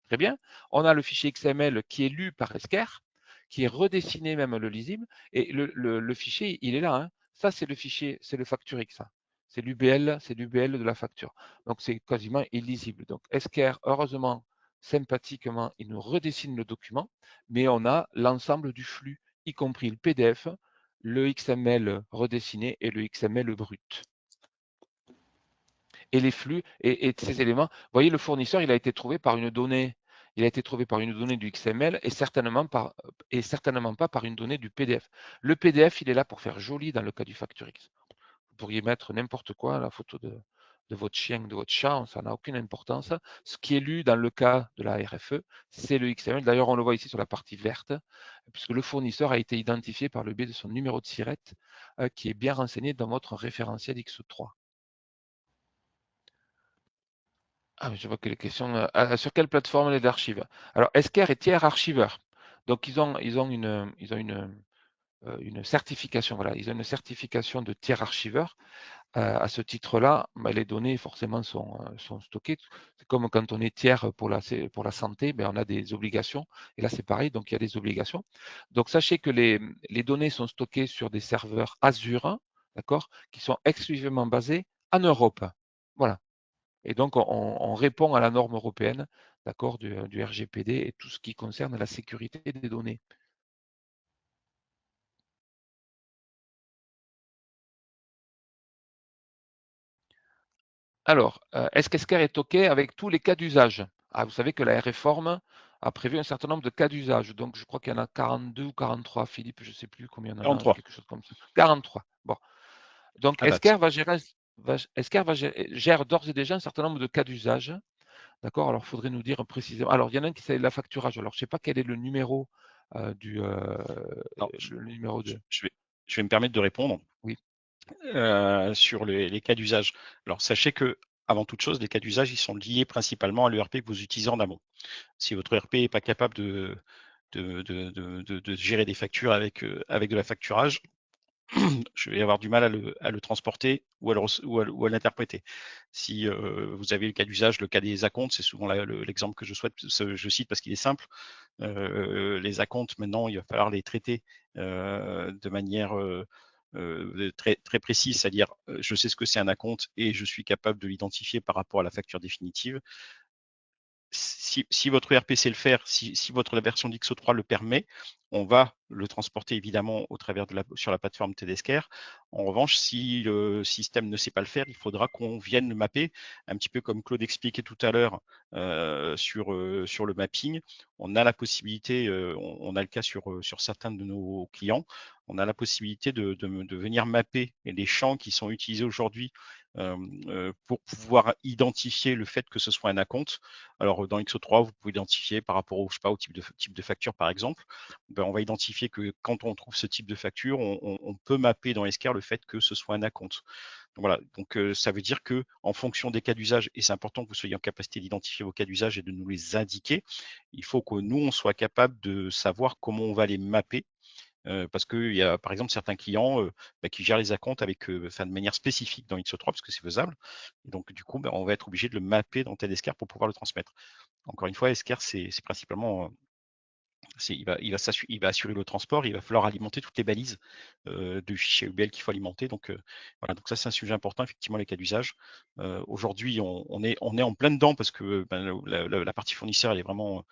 Très bien. On a le fichier XML qui est lu par Esquire, qui est redessiné même le lisible. Et le fichier, il est là. Hein. Ça, c'est le fichier, c'est le facture X. C'est l'UBL de la facture. Donc, c'est quasiment illisible. Donc, Esquire, heureusement, sympathiquement, il nous redessine le document, mais on a l'ensemble du flux, y compris le PDF, le XML redessiné et le XML brut. Et les flux et ces éléments, vous voyez, le fournisseur, il a été trouvé par une donnée. Il a été trouvé par une donnée du XML et certainement pas par une donnée du PDF. Le PDF, il est là pour faire joli dans le cas du FactureX. Vous pourriez mettre n'importe quoi, la photo de votre chien, de votre chat, ça n'a aucune importance. Ce qui est lu dans le cas de la RFE, c'est le XML. D'ailleurs, on le voit ici sur la partie verte, puisque le fournisseur a été identifié par le biais de son numéro de SIRET, qui est bien renseigné dans votre référentiel X3. Ah, je vois que les questions. Sur quelle plateforme elle est d'archive? Alors, Esker est tiers archiveur. Donc, ils ont une certification. Voilà, ils ont une certification de tiers archiveur. À ce titre-là, les données forcément sont stockées. C'est comme quand on est tiers pour la santé, on a des obligations. Et là, c'est pareil, donc il y a des obligations. Donc sachez que les données sont stockées sur des serveurs Azure, d'accord, qui sont exclusivement basés en Europe. Voilà. Et donc on répond à la norme européenne, d'accord, du RGPD et tout ce qui concerne la sécurité des données. Alors, est-ce qu'Esker est OK avec tous les cas d'usage? Ah, vous savez que la réforme a prévu un certain nombre de cas d'usage. Donc, je crois qu'il y en a 42 ou 43. Philippe, je ne sais plus combien il y en a,
43
quelque chose comme ça. 43. Bon. Donc,
à date.
Esker gère d'ores et déjà un certain nombre de cas d'usage. D'accord? Alors, il faudrait nous dire précisément. Alors, il y en a un qui s'appelle la facturage. Alors, je ne sais pas quel est le numéro
Alors,
le numéro de.
je vais me permettre de répondre
Oui.
sur les cas d'usage. Alors, sachez que, avant toute chose, les cas d'usage, ils sont liés principalement à l'ERP que vous utilisez en amont. Si votre ERP n'est pas capable de gérer des factures avec de la facturage, je vais avoir du mal à le transporter ou à l'interpréter. Si vous avez le cas d'usage, le cas des acomptes, c'est souvent l'exemple que je cite parce qu'il est simple. Les acomptes, maintenant, il va falloir les traiter de manière très, très précise, c'est-à-dire je sais ce que c'est un acompte et je suis capable de l'identifier par rapport à la facture définitive. Si votre ERP sait le faire, si la version d'XO3 le permet, on va le transporter évidemment sur la plateforme TDSCare. En revanche, si le système ne sait pas le faire, il faudra qu'on vienne le mapper, un petit peu comme Claude expliquait tout à l'heure sur le mapping. On a la possibilité, on a le cas sur certains de nos clients, on a la possibilité de venir mapper les champs qui sont utilisés aujourd'hui pour pouvoir identifier le fait que ce soit un acompte. Alors dans XO3, vous pouvez identifier par rapport au, je sais pas, au type de facture par exemple. On va identifier que quand on trouve ce type de facture, on peut mapper dans Esker le fait que ce soit un acompte. Donc, voilà, donc ça veut dire que en fonction des cas d'usage, et c'est important que vous soyez en capacité d'identifier vos cas d'usage et de nous les indiquer, il faut que nous, on soit capable de savoir comment on va les mapper. Parce qu'il y a par exemple certains clients qui gèrent les acomptes de manière spécifique dans XO3 parce que c'est faisable. Et donc du coup, on va être obligé de le mapper dans TEDSCAR pour pouvoir le transmettre. Encore une fois, Esker, c'est principalement, il va assurer le transport, il va falloir alimenter toutes les balises de fichiers UBL qu'il faut alimenter. Donc voilà, donc ça c'est un sujet important, effectivement, les cas d'usage. Aujourd'hui, on est en plein dedans parce que la partie fournisseur, elle est vraiment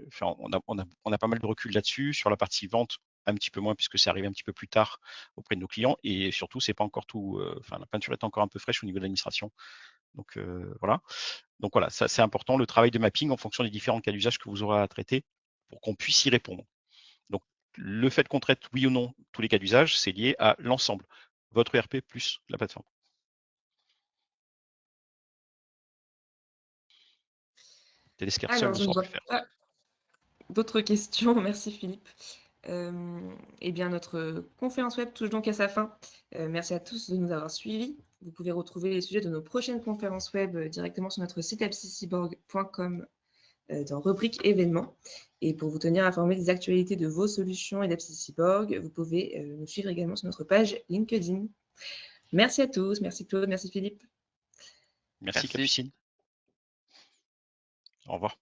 enfin, on a pas mal de recul là-dessus. Sur la partie vente, un petit peu moins puisque c'est arrivé un petit peu plus tard auprès de nos clients et surtout c'est pas encore tout. Enfin, la peinture est encore un peu fraîche au niveau de l'administration. Donc voilà. Donc voilà, ça c'est important, le travail de mapping en fonction des différents cas d'usage que vous aurez à traiter pour qu'on puisse y répondre. Donc le fait qu'on traite oui ou non tous les cas d'usage, c'est lié à l'ensemble, votre ERP plus la plateforme. TDSCare seul
Alors,
ne
je ne
saura pas
vois
le faire.
pas d'autres questions. Merci Philippe. Eh bien, notre conférence web touche donc à sa fin. Merci à tous de nous avoir suivis. Vous pouvez retrouver les sujets de nos prochaines conférences web directement sur notre site apsiciborg.com dans rubrique événements. Et pour vous tenir informé des actualités de vos solutions et d'Apsiciborg, vous pouvez nous suivre également sur notre page LinkedIn. Merci à tous. Merci Claude. Merci Philippe.
Merci Capucine. Au revoir.